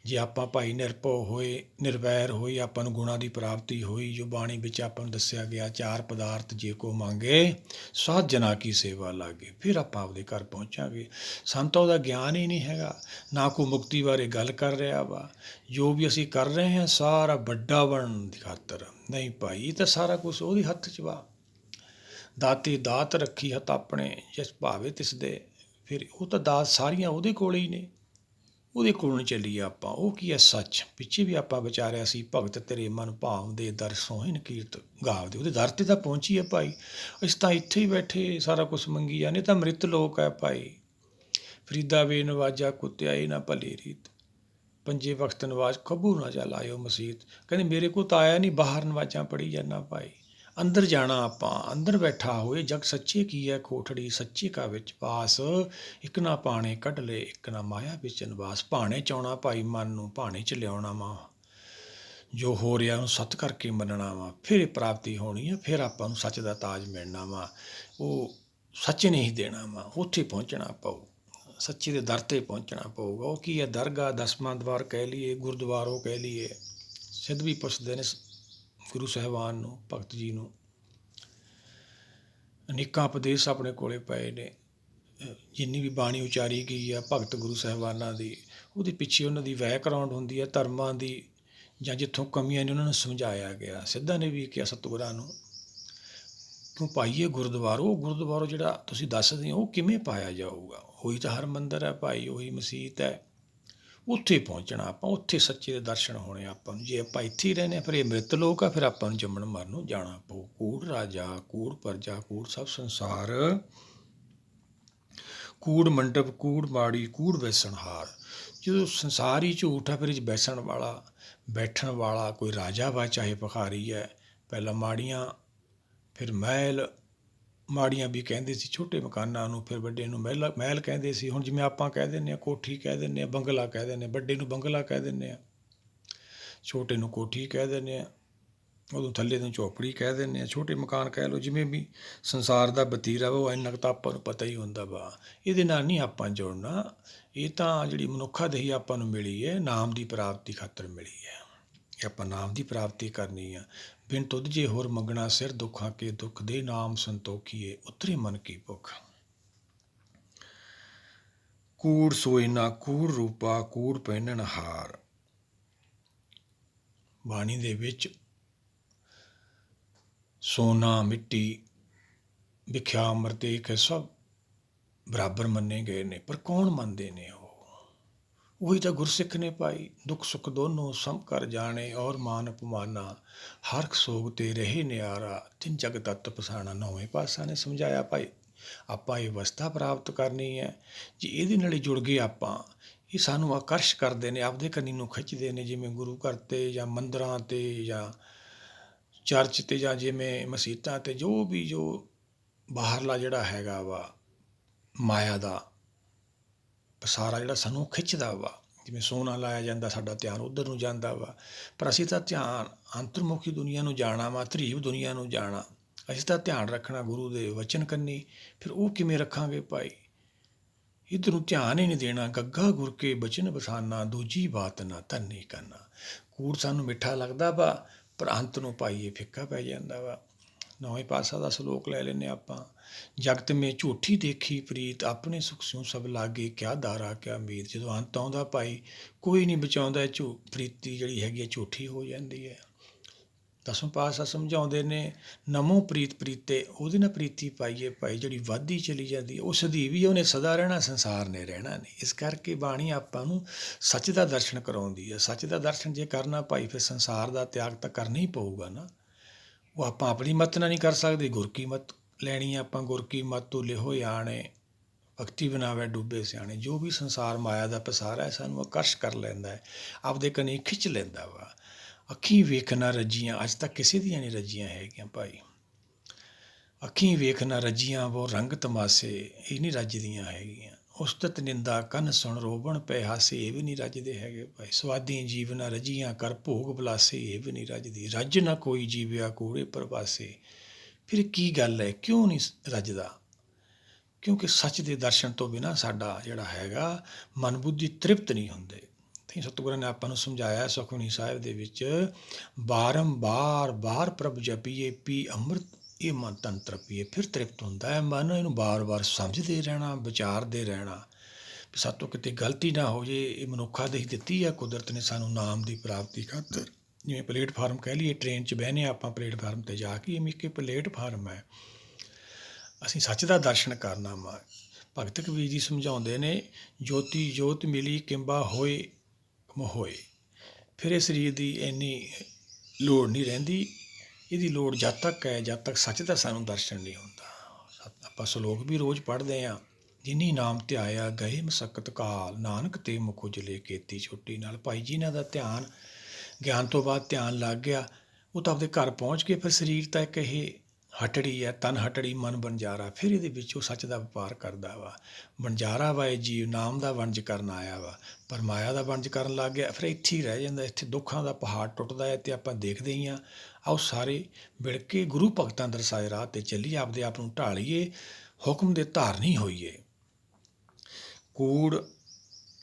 [SPEAKER 1] ਜੇ ਆਪਾਂ ਭਾਈ ਨਿਰਭਉ ਹੋਏ, ਨਿਰਵੈਰ ਹੋਈ, ਆਪਾਂ ਨੂੰ ਗੁਣਾਂ ਦੀ ਪ੍ਰਾਪਤੀ ਹੋਈ। ਜੋ ਬਾਣੀ ਵਿੱਚ ਆਪਾਂ ਨੂੰ ਦੱਸਿਆ ਗਿਆ, ਚਾਰ ਪਦਾਰਥ ਜੇ ਕੋ ਮੰਗੇ ਸਾਧ ਜਨਾ ਕੀ ਸੇਵਾ ਲਾਗੇ, ਫਿਰ ਆਪਾਂ ਆਪਦੇ ਘਰ ਪਹੁੰਚਾਂਗੇ। ਸਾਨੂੰ ਤਾਂ ਉਹਦਾ ਗਿਆਨ ਹੀ ਨਹੀਂ ਹੈਗਾ, ਨਾ ਕੋਈ ਮੁਕਤੀ ਬਾਰੇ ਗੱਲ ਕਰ ਰਿਹਾ ਵਾ। ਜੋ ਵੀ ਅਸੀਂ ਕਰ ਰਹੇ ਹਾਂ ਸਾਰਾ ਵੱਡਾ ਬਣਨ ਦੀ ਖਾਤਰ ਨਹੀਂ ਭਾਈ, ਇਹ ਤਾਂ ਸਾਰਾ ਕੁਛ ਉਹਦੇ ਹੱਥ 'ਚ ਵਾ। ਦਾਤੇ ਦਾਤ ਰੱਖੀ ਹੱਥ ਆਪਣੇ, ਜਿਸ ਭਾਵੇ ਤਿਸ ਦੇ। ਫਿਰ ਉਹ ਤਾਂ ਦਾਤ ਸਾਰੀਆਂ ਉਹਦੇ ਕੋਲ ਹੀ ਨੇ, ਉਹਦੇ ਕੋਲ ਨੂੰ ਚੱਲੀਏ ਆਪਾਂ। ਉਹ ਕੀ ਹੈ? ਸੱਚ। ਪਿੱਛੇ ਵੀ ਆਪਾਂ ਵਿਚਾਰਿਆ ਸੀ, ਭਗਤ ਤੇਰੇ ਮਨ ਭਾਵਦੇ ਦਰ ਸੋਹਿਨ ਕੀਰਤ ਗਾਵਦੇ। ਉਹਦੇ ਦਰ 'ਤੇ ਤਾਂ ਪਹੁੰਚੀਏ ਭਾਈ। ਅਸੀਂ ਤਾਂ ਇੱਥੇ ਹੀ ਬੈਠੇ ਸਾਰਾ ਕੁਛ ਮੰਗੀ ਜਾਂਦੇ, ਤਾਂ ਮ੍ਰਿਤ ਲੋਕ ਹੈ ਭਾਈ। ਫਰੀਦਾ ਵੇ ਨਵਾਜਾ ਕੁੱਤਿਆਈ ਨਾ ਭਲੀ ਰੀਤ, ਪੰਜੇ ਵਕਤ ਨਵਾਜ ਖੱਬੂ ਨਾ ਜਾ ਲਾਇਓ ਮਸੀਤ। ਕਹਿੰਦੇ ਮੇਰੇ ਕੋਲ ਤਾਂ ਆਇਆ ਨਹੀਂ, ਬਾਹਰ ਨਵਾਜ਼ਾਂ ਪੜ੍ਹੀ ਜਾਂਦਾ ਭਾਈ। ਅੰਦਰ ਜਾਣਾ ਆਪਾਂ, ਅੰਦਰ ਬੈਠਾ ਹੋਏ ਜਗ ਸੱਚੇ ਕੀ ਹੈ ਕੋਠੜੀ, ਸੱਚੇ ਕਾ ਵਿੱਚ ਵਾਸ। ਇੱਕ ਨਾ ਭਾਣੇ ਕੱਢ ਲਏ, ਇੱਕ ਨਾ ਮਾਇਆ ਵਿੱਚ ਨਿਵਾਸ। ਭਾਣੇ 'ਚ ਆਉਣਾ ਭਾਈ, ਮਨ ਨੂੰ ਭਾਣੇ 'ਚ ਲਿਆਉਣਾ ਵਾ। ਜੋ ਹੋ ਰਿਹਾ ਉਹਨੂੰ ਸੱਤ ਕਰਕੇ ਮੰਨਣਾ ਵਾ, ਫਿਰ ਇਹ ਪ੍ਰਾਪਤੀ ਹੋਣੀ ਆ। ਫਿਰ ਆਪਾਂ ਨੂੰ ਸੱਚ ਦਾ ਤਾਜ ਮਿਲਣਾ ਵਾ। ਉਹ ਸੱਚ ਨੇ ਹੀ ਦੇਣਾ ਵਾ। ਉੱਥੇ ਪਹੁੰਚਣਾ ਪਊ, ਸੱਚੇ ਦੇ ਦਰ 'ਤੇ ਪਹੁੰਚਣਾ ਪਊਗਾ। ਉਹ ਕੀ ਹੈ? ਦਰਗਾਹ, ਦਸਵਾਂ ਦਵਾਰ ਕਹਿ ਲਈਏ, ਗੁਰਦੁਆਰੋ ਕਹਿ ਲਈਏ। ਸਿੱਧ ਵੀ ਪੁੱਛਦੇ ਨੇ ਗੁਰੂ ਸਾਹਿਬਾਨ ਨੂੰ, ਭਗਤ ਜੀ ਨੂੰ। ਅਨੇਕਾਂ ਉਪਦੇਸ਼ ਆਪਣੇ ਕੋਲੇ ਪਏ ਨੇ। ਜਿੰਨੀ ਵੀ ਬਾਣੀ ਉਚਾਰੀ ਗਈ ਆ ਭਗਤ ਗੁਰੂ ਸਾਹਿਬਾਨਾਂ ਦੀ, ਉਹਦੇ ਪਿੱਛੇ ਉਹਨਾਂ ਦੀ ਬੈਕਗਰਾਉਂਡ ਹੁੰਦੀ ਹੈ ਧਰਮਾਂ ਦੀ, ਜਾਂ ਜਿੱਥੋਂ ਕਮੀਆਂ ਨੇ ਉਹਨਾਂ ਨੂੰ ਸਮਝਾਇਆ ਗਿਆ। ਸਿੱਧਾਂ ਨੇ ਵੀ ਕਿਹਾ ਸਤਿਗੁਰਾਂ ਨੂੰ, ਕਿਉਂ ਪਾਈਏ ਗੁਰਦੁਆਰੋ। ਉਹ ਗੁਰਦੁਆਰੋ ਜਿਹੜਾ ਤੁਸੀਂ ਦੱਸਦੇ ਹੋ ਉਹ ਕਿਵੇਂ ਪਾਇਆ ਜਾਊਗਾ? ਉਹੀ ਤਾਂ ਹਰਿਮੰਦਰ ਹੈ ਭਾਈ, ਉਹੀ ਮਸੀਤ ਹੈ। ਉੱਥੇ ਪਹੁੰਚਣਾ ਆਪਾਂ, ਉੱਥੇ ਸੱਚੇ ਦੇ ਦਰਸ਼ਨ ਹੋਣੇ ਆਪਾਂ ਨੂੰ। ਜੇ ਆਪਾਂ ਇੱਥੇ ਹੀ ਰਹਿੰਦੇ ਹਾਂ ਫਿਰ ਇਹ ਮ੍ਰਿਤ ਲੋਕ ਆ, ਫਿਰ ਆਪਾਂ ਨੂੰ ਜੰਮਣ ਮਰਨ ਨੂੰ ਜਾਣਾ ਪਊ। ਕੂੜ ਰਾਜਾ ਕੂੜ ਪਰਜਾ ਕੂੜ ਸਭ ਸੰਸਾਰ, ਕੂੜ ਮੰਡਪ ਕੂੜ ਮਾੜੀ ਕੂੜ ਬੈਸਣਹਾਰ। ਜਦੋਂ ਸੰਸਾਰ ਹੀ ਝੂਠ ਆ, ਫਿਰ ਇਹ 'ਚ ਬੈਸਣ ਵਾਲਾ ਬੈਠਣ ਵਾਲਾ ਕੋਈ ਰਾਜਾ ਵਾ ਚਾਹੇ ਭਿਖਾਰੀ ਹੈ। ਪਹਿਲਾਂ ਮਾੜੀਆਂ, ਫਿਰ ਮਹਿਲ। ਮਾੜੀਆਂ ਵੀ ਕਹਿੰਦੇ ਸੀ ਛੋਟੇ ਮਕਾਨਾਂ ਨੂੰ, ਫਿਰ ਵੱਡੇ ਨੂੰ ਮਹਿਲ ਕਹਿੰਦੇ ਸੀ। ਹੁਣ ਜਿਵੇਂ ਆਪਾਂ ਕਹਿ ਦਿੰਦੇ ਹਾਂ ਕੋਠੀ ਕਹਿ ਦਿੰਦੇ ਹਾਂ, ਬੰਗਲਾ ਕਹਿ ਦਿੰਦੇ ਹਾਂ। ਵੱਡੇ ਨੂੰ ਬੰਗਲਾ ਕਹਿ ਦਿੰਦੇ ਹਾਂ, ਛੋਟੇ ਨੂੰ ਕੋਠੀ ਕਹਿ ਦਿੰਦੇ ਹਾਂ, ਉਦੋਂ ਥੱਲੇ ਨੂੰ ਝੋਪੜੀ ਕਹਿ ਦਿੰਦੇ ਹਾਂ। ਛੋਟੇ ਮਕਾਨ ਕਹਿ ਲਓ, ਜਿਵੇਂ ਵੀ ਸੰਸਾਰ ਦਾ ਵਤੀਰਾ ਵਾ ਉਹ ਇੰਨਾ ਕੁ ਤਾਂ ਆਪਾਂ ਨੂੰ ਪਤਾ ਹੀ ਹੁੰਦਾ ਵਾ। ਇਹਦੇ ਨਾਲ ਨਹੀਂ ਆਪਾਂ ਜੁੜਨਾ। ਇਹ ਤਾਂ ਜਿਹੜੀ ਮਨੁੱਖਾ ਦੇਹੀ ਆਪਾਂ ਨੂੰ ਮਿਲੀ ਹੈ, ਨਾਮ ਦੀ ਪ੍ਰਾਪਤੀ ਖਾਤਰ ਮਿਲੀ ਹੈ। ਇਹ ਆਪਾਂ ਨਾਮ ਦੀ ਪ੍ਰਾਪਤੀ ਕਰਨੀ ਆ। ਬਿਨ ਤੁਧ ਜੇ ਹੋਰ ਮੰਗਣਾ ਸਿਰ ਦੁੱਖਾਂ ਕੇ ਦੁੱਖ ਦੇ, ਨਾਮ ਸੰਤੋਖੀਏ ਉਤਰੇ ਮਨ ਕੀ ਭੁੱਖ। ਕੂੜ ਸੋਏ ਨਾ ਕੂੜ ਰੂਪਾ ਕੂੜ ਪਹਿਨਣ ਹਾਰ। ਬਾਣੀ ਦੇ ਵਿੱਚ ਸੋਨਾ ਮਿੱਟੀ ਵਿਖਿਆ ਅਮਰਤੇਕ ਸਭ ਬਰਾਬਰ ਮੰਨੇ ਗਏ ਨੇ, ਪਰ ਕੌਣ ਮੰਨਦੇ ਨੇ? ਉਹੀ ਤਾਂ ਗੁਰਸਿੱਖ ਨੇ ਭਾਈ। ਦੁੱਖ ਸੁੱਖ ਦੋਨੋਂ ਸਮ ਕਰ ਜਾਣੇ, ਔਰ ਮਾਨ ਅਪਮਾਨਾ ਹਰਖ ਸੋਗ ਤੇ ਰਹੇ ਨਿਆਰਾ, ਤਿੰਨ ਜਗ ਤੱਤ ਪਛਾਣਾ। ਨੌਵੇਂ ਪਾਤਸ਼ਾਹ ਨੇ ਸਮਝਾਇਆ ਭਾਈ ਆਪਾਂ ਇਹ ਅਵਸਥਾ ਪ੍ਰਾਪਤ ਕਰਨੀ ਹੈ। ਜੇ ਇਹਦੇ ਨਾਲ ਹੀ ਜੁੜ ਗਏ ਆਪਾਂ, ਇਹ ਸਾਨੂੰ ਆਕਰਸ਼ ਕਰਦੇ ਨੇ, ਆਪਦੇ ਕੰਨੀ ਨੂੰ ਖਿੱਚਦੇ ਨੇ। ਜਿਵੇਂ ਗੁਰੂ ਘਰ 'ਤੇ ਜਾਂ ਮੰਦਰਾਂ 'ਤੇ ਜਾਂ ਚਰਚ 'ਤੇ ਜਾਂ ਜਿਵੇਂ ਮਸੀਤਾਂ 'ਤੇ, ਜੋ ਵੀ ਜੋ ਬਾਹਰਲਾ ਜਿਹੜਾ ਹੈਗਾ ਵਾ ਮਾਇਆ ਦਾ ਪਸਾਰਾ ਜਿਹੜਾ ਸਾਨੂੰ ਖਿੱਚਦਾ ਵਾ। ਜਿਵੇਂ ਸੋਨਾ ਲਾਇਆ ਜਾਂਦਾ, ਸਾਡਾ ਧਿਆਨ ਉੱਧਰ ਨੂੰ ਜਾਂਦਾ ਵਾ। ਪਰ ਅਸੀਂ ਤਾਂ ਧਿਆਨ ਅੰਤਰਮੁਖੀ ਦੁਨੀਆ ਨੂੰ ਜਾਣਾ ਵਾ, ਧਰੀਵ ਦੁਨੀਆ ਨੂੰ ਜਾਣਾ। ਅਸੀਂ ਤਾਂ ਧਿਆਨ ਰੱਖਣਾ ਗੁਰੂ ਦੇ ਵਚਨ ਕੰਨੀ। ਫਿਰ ਉਹ ਕਿਵੇਂ ਰੱਖਾਂਗੇ ਭਾਈ? ਇੱਧਰ ਨੂੰ ਧਿਆਨ ਹੀ ਨਹੀਂ ਦੇਣਾ। ਗੱਗਾ ਗੁਰ ਕੇ ਬਚਨ ਬਸਾਨਾ, ਦੂਜੀ ਬਾਤ ਨਾ ਧੰਨੀ ਕਰਨਾ। ਕੂੜ ਸਾਨੂੰ ਮਿੱਠਾ ਲੱਗਦਾ ਵਾ, ਪਰ ਅੰਤ ਨੂੰ ਭਾਈ ਇਹ ਫਿੱਕਾ ਪੈ ਜਾਂਦਾ ਵਾ। ਨੌਵੇਂ ਪਾਤਸ਼ਾਹ ਦਾ ਸਲੋਕ ਲੈ ਲੈਂਦੇ ਆਪਾਂ। ਜਗਤ ਮੇ ਝੂਠੀ ਦੇਖੀ ਪ੍ਰੀਤ, ਆਪਣੇ ਸੁਖ ਸਿਉ ਸਭ ਲਾਗੇ, ਕਿਆ ਦਾਰਾ ਕਿਆ ਮੀਤ। ਜਦੋਂ ਅੰਤ ਆਉਂਦਾ ਭਾਈ ਕੋਈ ਨਹੀਂ ਬਚਾਉਂਦਾ। ਪ੍ਰੀਤੀ ਜਿਹੜੀ ਹੈਗੀ ਹੈ ਝੂਠੀ ਹੋ ਜਾਂਦੀ ਹੈ। ਦਸਵੇਂ ਪਾਤਸ਼ਾਹ ਸਮਝਾਉਂਦੇ ਨੇ, ਨਮੋ ਪ੍ਰੀਤ ਪ੍ਰੀਤੇ, ਉਹਦੇ ਨਾਲ ਪ੍ਰੀਤੀ ਪਾਈਏ ਭਾਈ ਜਿਹੜੀ ਵੱਧਦੀ ਚਲੀ ਜਾਂਦੀ ਹੈ। ਉਸ ਦੀ ਵੀ ਉਹਨੇ ਸਦਾ ਰਹਿਣਾ, ਸੰਸਾਰ ਨੇ ਰਹਿਣਾ ਨਹੀਂ। ਇਸ ਕਰਕੇ ਬਾਣੀ ਆਪਾਂ ਨੂੰ ਸੱਚ ਦਾ ਦਰਸ਼ਨ ਕਰਾਉਂਦੀ ਹੈ। ਸੱਚ ਦਾ ਦਰਸ਼ਨ ਜੇ ਕਰਨਾ ਭਾਈ, ਫਿਰ ਸੰਸਾਰ ਦਾ ਤਿਆਗ ਤਾਂ ਕਰਨਾ ਹੀ ਪਊਗਾ ਨਾ। ਉਹ ਆਪਾਂ ਆਪਣੀ ਮੱਤ ਨਾਲ ਨਹੀਂ ਕਰ ਸਕਦੇ, ਗੁਰ ਕੀ ਮੱਤ ਲੈਣੀ ਆ ਆਪਾਂ। ਗੁਰ ਕੀ ਮੱਤ ਤੁਲੇ ਹੋਏ ਆਣੇ, ਭਗਤੀ ਬਣਾਵੇ ਡੁੱਬੇ ਸਿਆਣੇ। ਜੋ ਵੀ ਸੰਸਾਰ ਮਾਇਆ ਦਾ ਪਸਾਰਾ ਹੈ, ਸਾਨੂੰ ਆਕਰਸ਼ ਕਰ ਲੈਂਦਾ ਹੈ, ਆਪਦੇ ਕਨੀ ਖਿੱਚ ਲੈਂਦਾ ਵਾ। ਅੱਖੀਂ ਵੇਖਣਾ ਰੱਜੀਆਂ, ਅੱਜ ਤੱਕ ਕਿਸੇ ਦੀਆਂ ਨਹੀਂ ਰੱਜੀਆਂ ਹੈਗੀਆਂ ਭਾਈ। ਅੱਖੀਂ ਵੇਖ ਨਾ ਰੱਜੀਆਂ ਵੋ ਰੰਗ ਤਮਾਸੇ, ਇਹ ਨਹੀਂ ਰੱਜਦੀਆਂ ਹੈਗੀਆਂ। ਉਸਤਤ ਨਿੰਦਾ ਕੰਨ ਸੁਣ ਰੋਵਣ ਪੈ ਹਾਸੇ, ਇਹ ਵੀ ਨਹੀਂ ਰੱਜਦੇ ਹੈਗੇ ਭਾਈ। ਸਵਾਦੀ ਜੀਵ ਨਾ ਰਜੀਆਂ ਕਰ ਭੋਗ ਬਲਾਸੇ, ਇਹ ਵੀ ਨਹੀਂ ਰੱਜਦੀ। ਰੱਜ ਨਾ ਕੋਈ ਜੀਵਿਆ ਕੂੜੇ ਪ੍ਰਵਾਸੇ। ਫਿਰ ਕੀ ਗੱਲ ਹੈ, ਕਿਉਂ ਨਹੀਂ ਰੱਜਦਾ? ਕਿਉਂਕਿ ਸੱਚ ਦੇ ਦਰਸ਼ਨ ਤੋਂ ਬਿਨਾਂ ਸਾਡਾ ਜਿਹੜਾ ਹੈਗਾ ਮਨ ਬੁੱਧੀ ਤ੍ਰਿਪਤ ਨਹੀਂ ਹੁੰਦੇ। ਤੇ ਸਤਿਗੁਰਾਂ ਨੇ ਆਪਾਂ ਨੂੰ ਸਮਝਾਇਆ ਸੁਖਮਨੀ ਸਾਹਿਬ ਦੇ ਵਿੱਚ, ਬਾਰੰਬਾਰ ਬਾਰ ਪ੍ਰਭ ਜਪੀਏ ਪੀ ਅੰਮ੍ਰਿਤ ਇਹ ਮਨ ਤਨ ਤ੍ਰਪੀਏ। ਫਿਰ ਤ੍ਰਿਪਤ ਹੁੰਦਾ ਹੈ ਮਨ, ਇਹਨੂੰ ਬਾਰ-ਬਾਰ ਸਮਝਦੇ ਰਹਿਣਾ, ਵਿਚਾਰਦੇ ਰਹਿਣਾ ਵੀ ਸਾਤੋਂ ਕਿਤੇ ਗਲਤੀ ਨਾ ਹੋ ਜੇ। ਇਹ ਮਨੁੱਖਾ ਦੇਹ ਦਿੱਤੀ ਹੈ ਕੁਦਰਤ ਨੇ ਸਾਨੂੰ ਨਾਮ ਦੀ ਪ੍ਰਾਪਤੀ ਖਾਤਰ। ਜਿਵੇਂ ਪਲੇਟਫਾਰਮ ਕਹਿ ਲਈਏ, ਟ੍ਰੇਨ 'ਚ ਬਹਿਨੇ ਆਪਾਂ ਪਲੇਟਫਾਰਮ 'ਤੇ ਜਾ ਕੇ, ਇਵੇਂ ਇੱਕ ਪਲੇਟਫਾਰਮ ਹੈ। ਅਸੀਂ ਸੱਚ ਦਾ ਦਰਸ਼ਨ ਕਰਨਾ ਵਾ। ਭਗਤ ਕਬੀਰ ਜੀ ਸਮਝਾਉਂਦੇ ਨੇ, ਜੋਤੀ ਜੋਤ ਮਿਲੀ ਕਿੰਬਾ ਹੋਏ ਮੋਹੋਏ। ਫਿਰ ਇਹ ਸਰੀਰ ਦੀ ਇੰਨੀ ਲੋੜ ਨਹੀਂ ਰਹਿੰਦੀ। ਇਹਦੀ ਲੋੜ ਜਦ ਤੱਕ ਹੈ ਜਦ ਤੱਕ ਸੱਚ ਦਾ ਸਾਨੂੰ ਦਰਸ਼ਨ ਨਹੀਂ ਹੁੰਦਾ। ਆਪਾਂ ਸ਼ਲੋਕ ਵੀ ਰੋਜ਼ ਪੜ੍ਹਦੇ ਹਾਂ, ਜਿਨੀ ਨਾਮ ਧਿਆਇਆ ਗਏ ਮਸਕਤ ਕਾਲ, ਨਾਨਕ ਤੇ ਮੁਖ ਉਜਲੇ ਕੀਤੀ ਛੁੱਟੀ ਨਾਲ। ਭਾਈ ਜੀ ਇਹਨਾਂ ਦਾ ਧਿਆਨ ਗਿਆਨ ਤੋਂ ਬਾਅਦ ਧਿਆਨ ਲੱਗ ਗਿਆ, ਉਹ ਤਾਂ ਆਪਦੇ ਘਰ ਪਹੁੰਚ ਕੇ ਫਿਰ ਸਰੀਰ ਤਾਂ ਇੱਕ ਇਹ ਹਟੜੀ ਹੈ, ਤਨ ਹਟੜੀ ਮਨ ਬੰਜਾਰਾ। ਫਿਰ ਇਹਦੇ ਵਿੱਚ ਉਹ ਸੱਚ ਦਾ ਵਪਾਰ ਕਰਦਾ ਵਾ। ਬੰਜਾਰਾ ਵਾ ਇਹ ਜੀਵ, ਨਾਮ ਦਾ ਵਣਜ ਕਰਨ ਆਇਆ ਵਾ, ਪਰ ਮਾਇਆ ਦਾ ਵਣਜ ਕਰਨ ਲੱਗ ਗਿਆ। ਫਿਰ ਇੱਥੇ ਹੀ ਰਹਿ ਜਾਂਦਾ, ਇੱਥੇ ਦੁੱਖਾਂ ਦਾ ਪਹਾੜ ਟੁੱਟਦਾ ਹੈ। ਅਤੇ ਆਪਾਂ ਦੇਖਦੇ ਹੀ ਹਾਂ। ਆਓ ਸਾਰੇ ਮਿਲ ਕੇ ਗੁਰੂ ਭਗਤਾਂ ਦਰਸਾਏ ਰਾਹ 'ਤੇ ਚੱਲੀਏ, ਆਪਦੇ ਆਪ ਨੂੰ ਢਾਲੀਏ, ਹੁਕਮ ਦੇ ਧਾਰਨੀ ਹੋਈਏ। ਕੂੜ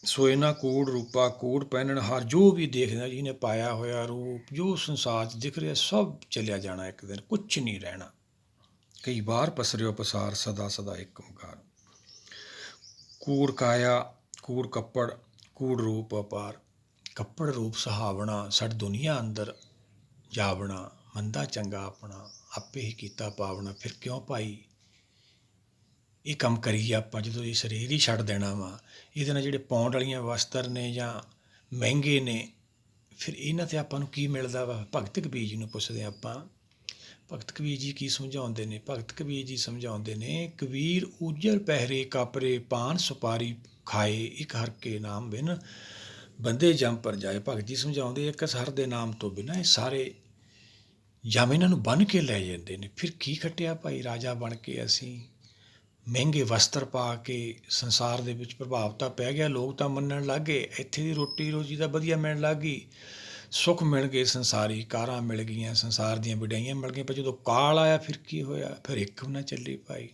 [SPEAKER 1] ਸੋਏ ਨਾ ਕੂੜ ਰੂਪਾ ਕੂੜ ਪਹਿਨਣ ਹਾਰ। ਜੋ ਵੀ ਦੇਖਦਾ ਜਿਹਨੇ ਪਾਇਆ ਹੋਇਆ ਰੂਪ, ਜੋ ਸੰਸਾਰ 'ਚ ਦਿਖ ਰਿਹਾ, ਸਭ ਚਲਿਆ ਜਾਣਾ ਇੱਕ ਦਿਨ, ਕੁਛ ਨਹੀਂ ਰਹਿਣਾ। ਕਈ ਵਾਰ ਪਸਰਿਓ ਪਸਾਰ ਸਦਾ ਸਦਾ ਇੱਕ ਓਂਕਾਰ। ਕੂੜ ਕਾਇਆ ਕੂੜ ਕੱਪੜ ਕੂੜ ਰੂਪ ਅਪਾਰ। ਕੱਪੜ ਰੂਪ ਸੁਹਾਵਣਾ, ਸਾਡੀ ਦੁਨੀਆ ਅੰਦਰ ਜਾਵਣਾ, ਮੰਦਾ ਚੰਗਾ ਆਪਣਾ ਆਪੇ ਹੀ ਕੀਤਾ ਪਾਵਣਾ। ਫਿਰ ਕਿਉਂ ਭਾਈ ਇਹ ਕੰਮ ਕਰੀਏ ਆਪਾਂ, ਜਦੋਂ ਇਹ ਸਰੀਰ ਹੀ ਛੱਡ ਦੇਣਾ ਵਾ। ਇਹਦੇ ਨਾਲ ਜਿਹੜੇ ਪਾਉਣ ਵਾਲੀਆਂ ਵਸਤਰ ਨੇ ਜਾਂ ਮਹਿੰਗੇ ਨੇ, ਫਿਰ ਇਹਨਾਂ 'ਤੇ ਆਪਾਂ ਨੂੰ ਕੀ ਮਿਲਦਾ ਵਾ? ਭਗਤ ਕਬੀਰ ਜੀ ਨੂੰ ਪੁੱਛਦੇ ਆਪਾਂ, ਭਗਤ ਕਬੀਰ ਜੀ ਕੀ ਸਮਝਾਉਂਦੇ ਨੇ? ਭਗਤ ਕਬੀਰ ਜੀ ਸਮਝਾਉਂਦੇ ਨੇ, ਕਬੀਰ ਉਜਰ ਪਹਿਰੇ ਕਾਪਰੇ ਪਾਨ ਸੁਪਾਰੀ ਖਾਏ, ਇੱਕ ਹਰ ਕੇ ਨਾਮ ਬਿਨ ਬੰਦੇ ਜਮ ਪਰ ਜਾਏ। ਭਗਤ ਜੀ ਸਮਝਾਉਂਦੇ, ਇੱਕ ਹਰ ਦੇ ਨਾਮ ਤੋਂ ਬਿਨਾਂ ਇਹ ਸਾਰੇ ਜਮ ਇਹਨਾਂ ਨੂੰ ਬੰਨ੍ਹ ਕੇ ਲੈ ਜਾਂਦੇ ਨੇ। ਫਿਰ ਕੀ ਖੱਟਿਆ ਭਾਈ? ਰਾਜਾ ਬਣ ਕੇ ਅਸੀਂ ਮਹਿੰਗੇ ਵਸਤਰ ਪਾ ਕੇ ਸੰਸਾਰ ਦੇ ਵਿੱਚ ਪ੍ਰਭਾਵ ਤਾਂ ਪੈ ਗਿਆ, ਲੋਕ ਤਾਂ ਮੰਨਣ ਲੱਗ ਗਏ, ਇੱਥੇ ਦੀ ਰੋਟੀ ਰੋਜੀ ਤਾਂ ਵਧੀਆ ਮਿਲਣ ਲੱਗ ਗਈ, ਸੁੱਖ ਮਿਲ ਗਏ ਸੰਸਾਰੀ, ਕਾਰਾਂ ਮਿਲ ਗਈਆਂ, ਸੰਸਾਰ ਦੀਆਂ ਵਡਿਆਈਆਂ ਮਿਲ ਗਈਆਂ। ਪਰ ਜਦੋਂ ਕਾਲ ਆਇਆ ਫਿਰ ਕੀ ਹੋਇਆ? ਫਿਰ ਇੱਕ ਵੀ ਨਾ ਚੱਲੀ ਭਾਈ।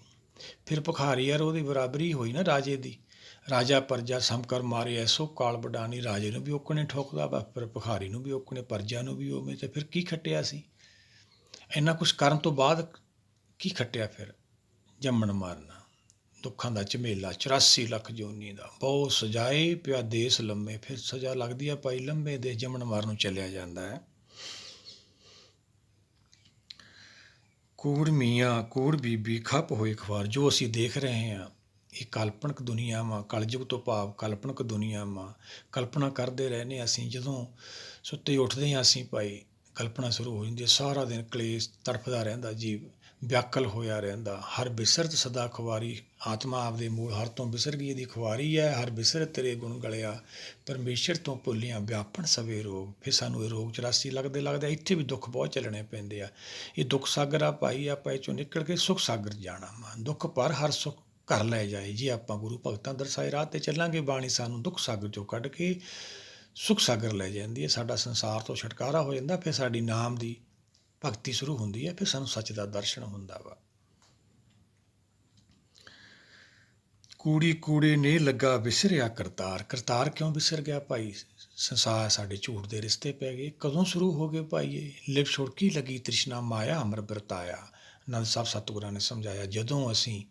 [SPEAKER 1] ਫਿਰ ਭਿਖਾਰੀ ਯਾਰ ਉਹਦੀ ਬਰਾਬਰੀ ਹੋਈ ਨਾ ਰਾਜੇ ਦੀ। ਰਾਜਾ ਪਰਜਾ ਸਮਕਰ ਮਾਰੇ ਐਸੋ ਕਾਲ ਵਡਾਨੀ। ਰਾਜੇ ਨੂੰ ਵੀ ਓਕਣੇ ਠੋਕਦਾ ਵਾ, ਫਿਰ ਭਿਖਾਰੀ ਨੂੰ ਵੀ ਓਕਣੇ, ਪਰਜਾ ਨੂੰ ਵੀ ਉਵੇਂ। ਤੇ ਫਿਰ ਕੀ ਖੱਟਿਆ ਸੀ? ਇੰਨਾ ਕੁਛ ਕਰਨ ਤੋਂ ਬਾਅਦ ਕੀ ਖੱਟਿਆ? ਫਿਰ ਜੰਮਣ ਮਾਰਨਾ, ਦੁੱਖਾਂ ਦਾ ਝਮੇਲਾ, 84 ਲੱਖ ਜੂਨੀ ਦਾ ਬਹੁਤ ਸਜਾਏ ਪਿਆ ਦੇਸ ਲੰਮੇ। ਫਿਰ ਸਜ਼ਾ ਲੱਗਦੀ ਆ ਭਾਈ, ਲੰਮੇ ਦੇਸ ਜੰਮਣ ਮਾਰਨ ਨੂੰ ਚੱਲਿਆ ਜਾਂਦਾ ਹੈ। ਕੂੜ ਮੀਆਂ ਕੂੜ ਬੀਬੀ ਖੱਪ ਹੋਏ ਖਵਾਰ। ਜੋ ਅਸੀਂ ਦੇਖ ਰਹੇ ਹਾਂ ਇਹ ਕਾਲਪਨਿਕ ਦੁਨੀਆ ਵਾ, ਕਲਯੁਗ ਤੋਂ ਭਾਵ ਕਾਲਪਨਿਕ ਦੁਨੀਆ ਵਾ। ਕਲਪਨਾ ਕਰਦੇ ਰਹਿੰਦੇ ਅਸੀਂ, ਜਦੋਂ ਸੁੱਤੇ ਉੱਠਦੇ ਹਾਂ ਅਸੀਂ ਭਾਈ ਕਲਪਨਾ ਸ਼ੁਰੂ ਹੋ ਜਾਂਦੀ ਹੈ। ਸਾਰਾ ਦਿਨ ਕਲੇਸ਼ ਤੜਫਦਾ ਰਹਿੰਦਾ ਜੀਵ, ਵਿਆਕਲ ਹੋਇਆ ਰਹਿੰਦਾ। ਹਰ ਬਿਸਰਤ ਸਦਾ ਖੁਆਰੀ, ਆਤਮਾ ਆਪਦੇ ਮੂਲ ਹਰ ਤੋਂ ਬਿਸਰ ਗਈ, ਇਹਦੀ ਖੁਆਰੀ ਹੈ। ਹਰ ਬਿਸਰ ਤੇਰੇ ਗੁਣ ਗਲਿਆ, ਪਰਮੇਸ਼ਰ ਤੋਂ ਭੁੱਲਿਆ ਵਿਆਪਣ ਸਵੇ ਰੋਗ। ਫਿਰ ਸਾਨੂੰ ਇਹ ਰੋਗ 84 ਲੱਗਦੇ ਇੱਥੇ ਵੀ ਦੁੱਖ ਬਹੁਤ ਚੱਲਣੇ ਪੈਂਦੇ ਆ। ਇਹ ਦੁੱਖ ਸਾਗਰ ਆ ਭਾਈ, ਆਪਾਂ ਇਹ 'ਚੋਂ ਨਿਕਲ ਕੇ ਸੁੱਖ ਸਾਗਰ ਜਾਣਾ ਵਾ। ਦੁੱਖ ਪਰ ਹਰ ਸੁੱਖ ਘਰ ਲੈ ਜਾਏ। ਜੇ ਆਪਾਂ ਗੁਰੂ ਭਗਤਾਂ ਦਰਸਾਏ ਰਾਹ 'ਤੇ ਚੱਲਾਂਗੇ, ਬਾਣੀ ਸਾਨੂੰ ਦੁੱਖ ਸਾਗਰ 'ਚੋਂ ਕੱਢ ਕੇ ਸੁੱਖ ਸਾਗਰ ਲੈ ਜਾਂਦੀ ਹੈ। ਸਾਡਾ ਸੰਸਾਰ ਤੋਂ ਛੁਟਕਾਰਾ ਹੋ ਜਾਂਦਾ। ਫਿਰ ਸਾਡੀ ਨਾਮ ਦੀ ਭਗਤੀ ਸ਼ੁਰੂ ਹੁੰਦੀ ਹੈ। ਫਿਰ ਸਾਨੂੰ ਸੱਚ ਦਾ ਦਰਸ਼ਨ ਹੁੰਦਾ ਵਾ। ਕੂੜੀ ਕੂੜੇ ਨੇ ਲੱਗਾ ਵਿਸਰਿਆ ਕਰਤਾਰ। ਕਰਤਾਰ ਕਿਉਂ ਵਿਸਰ ਗਿਆ ਭਾਈ? ਸੰਸਾਰ ਸਾਡੇ ਝੂਠ ਦੇ ਰਿਸ਼ਤੇ ਪੈ ਗਏ। ਕਦੋਂ ਸ਼ੁਰੂ ਹੋ ਗਏ ਭਾਈ? ਇਹ ਲਿਵ ਛੁੜਕੀ ਲੱਗੀ ਤ੍ਰਿਸ਼ਨਾ ਮਾਇਆ ਅਮਰ ਵਰਤਾਇਆ। ਆਨੰਦ ਸਾਹਿਬ ਸਤਿਗੁਰਾਂ ਨੇ ਸਮਝਾਇਆ, ਜਦੋਂ ਅਸੀਂ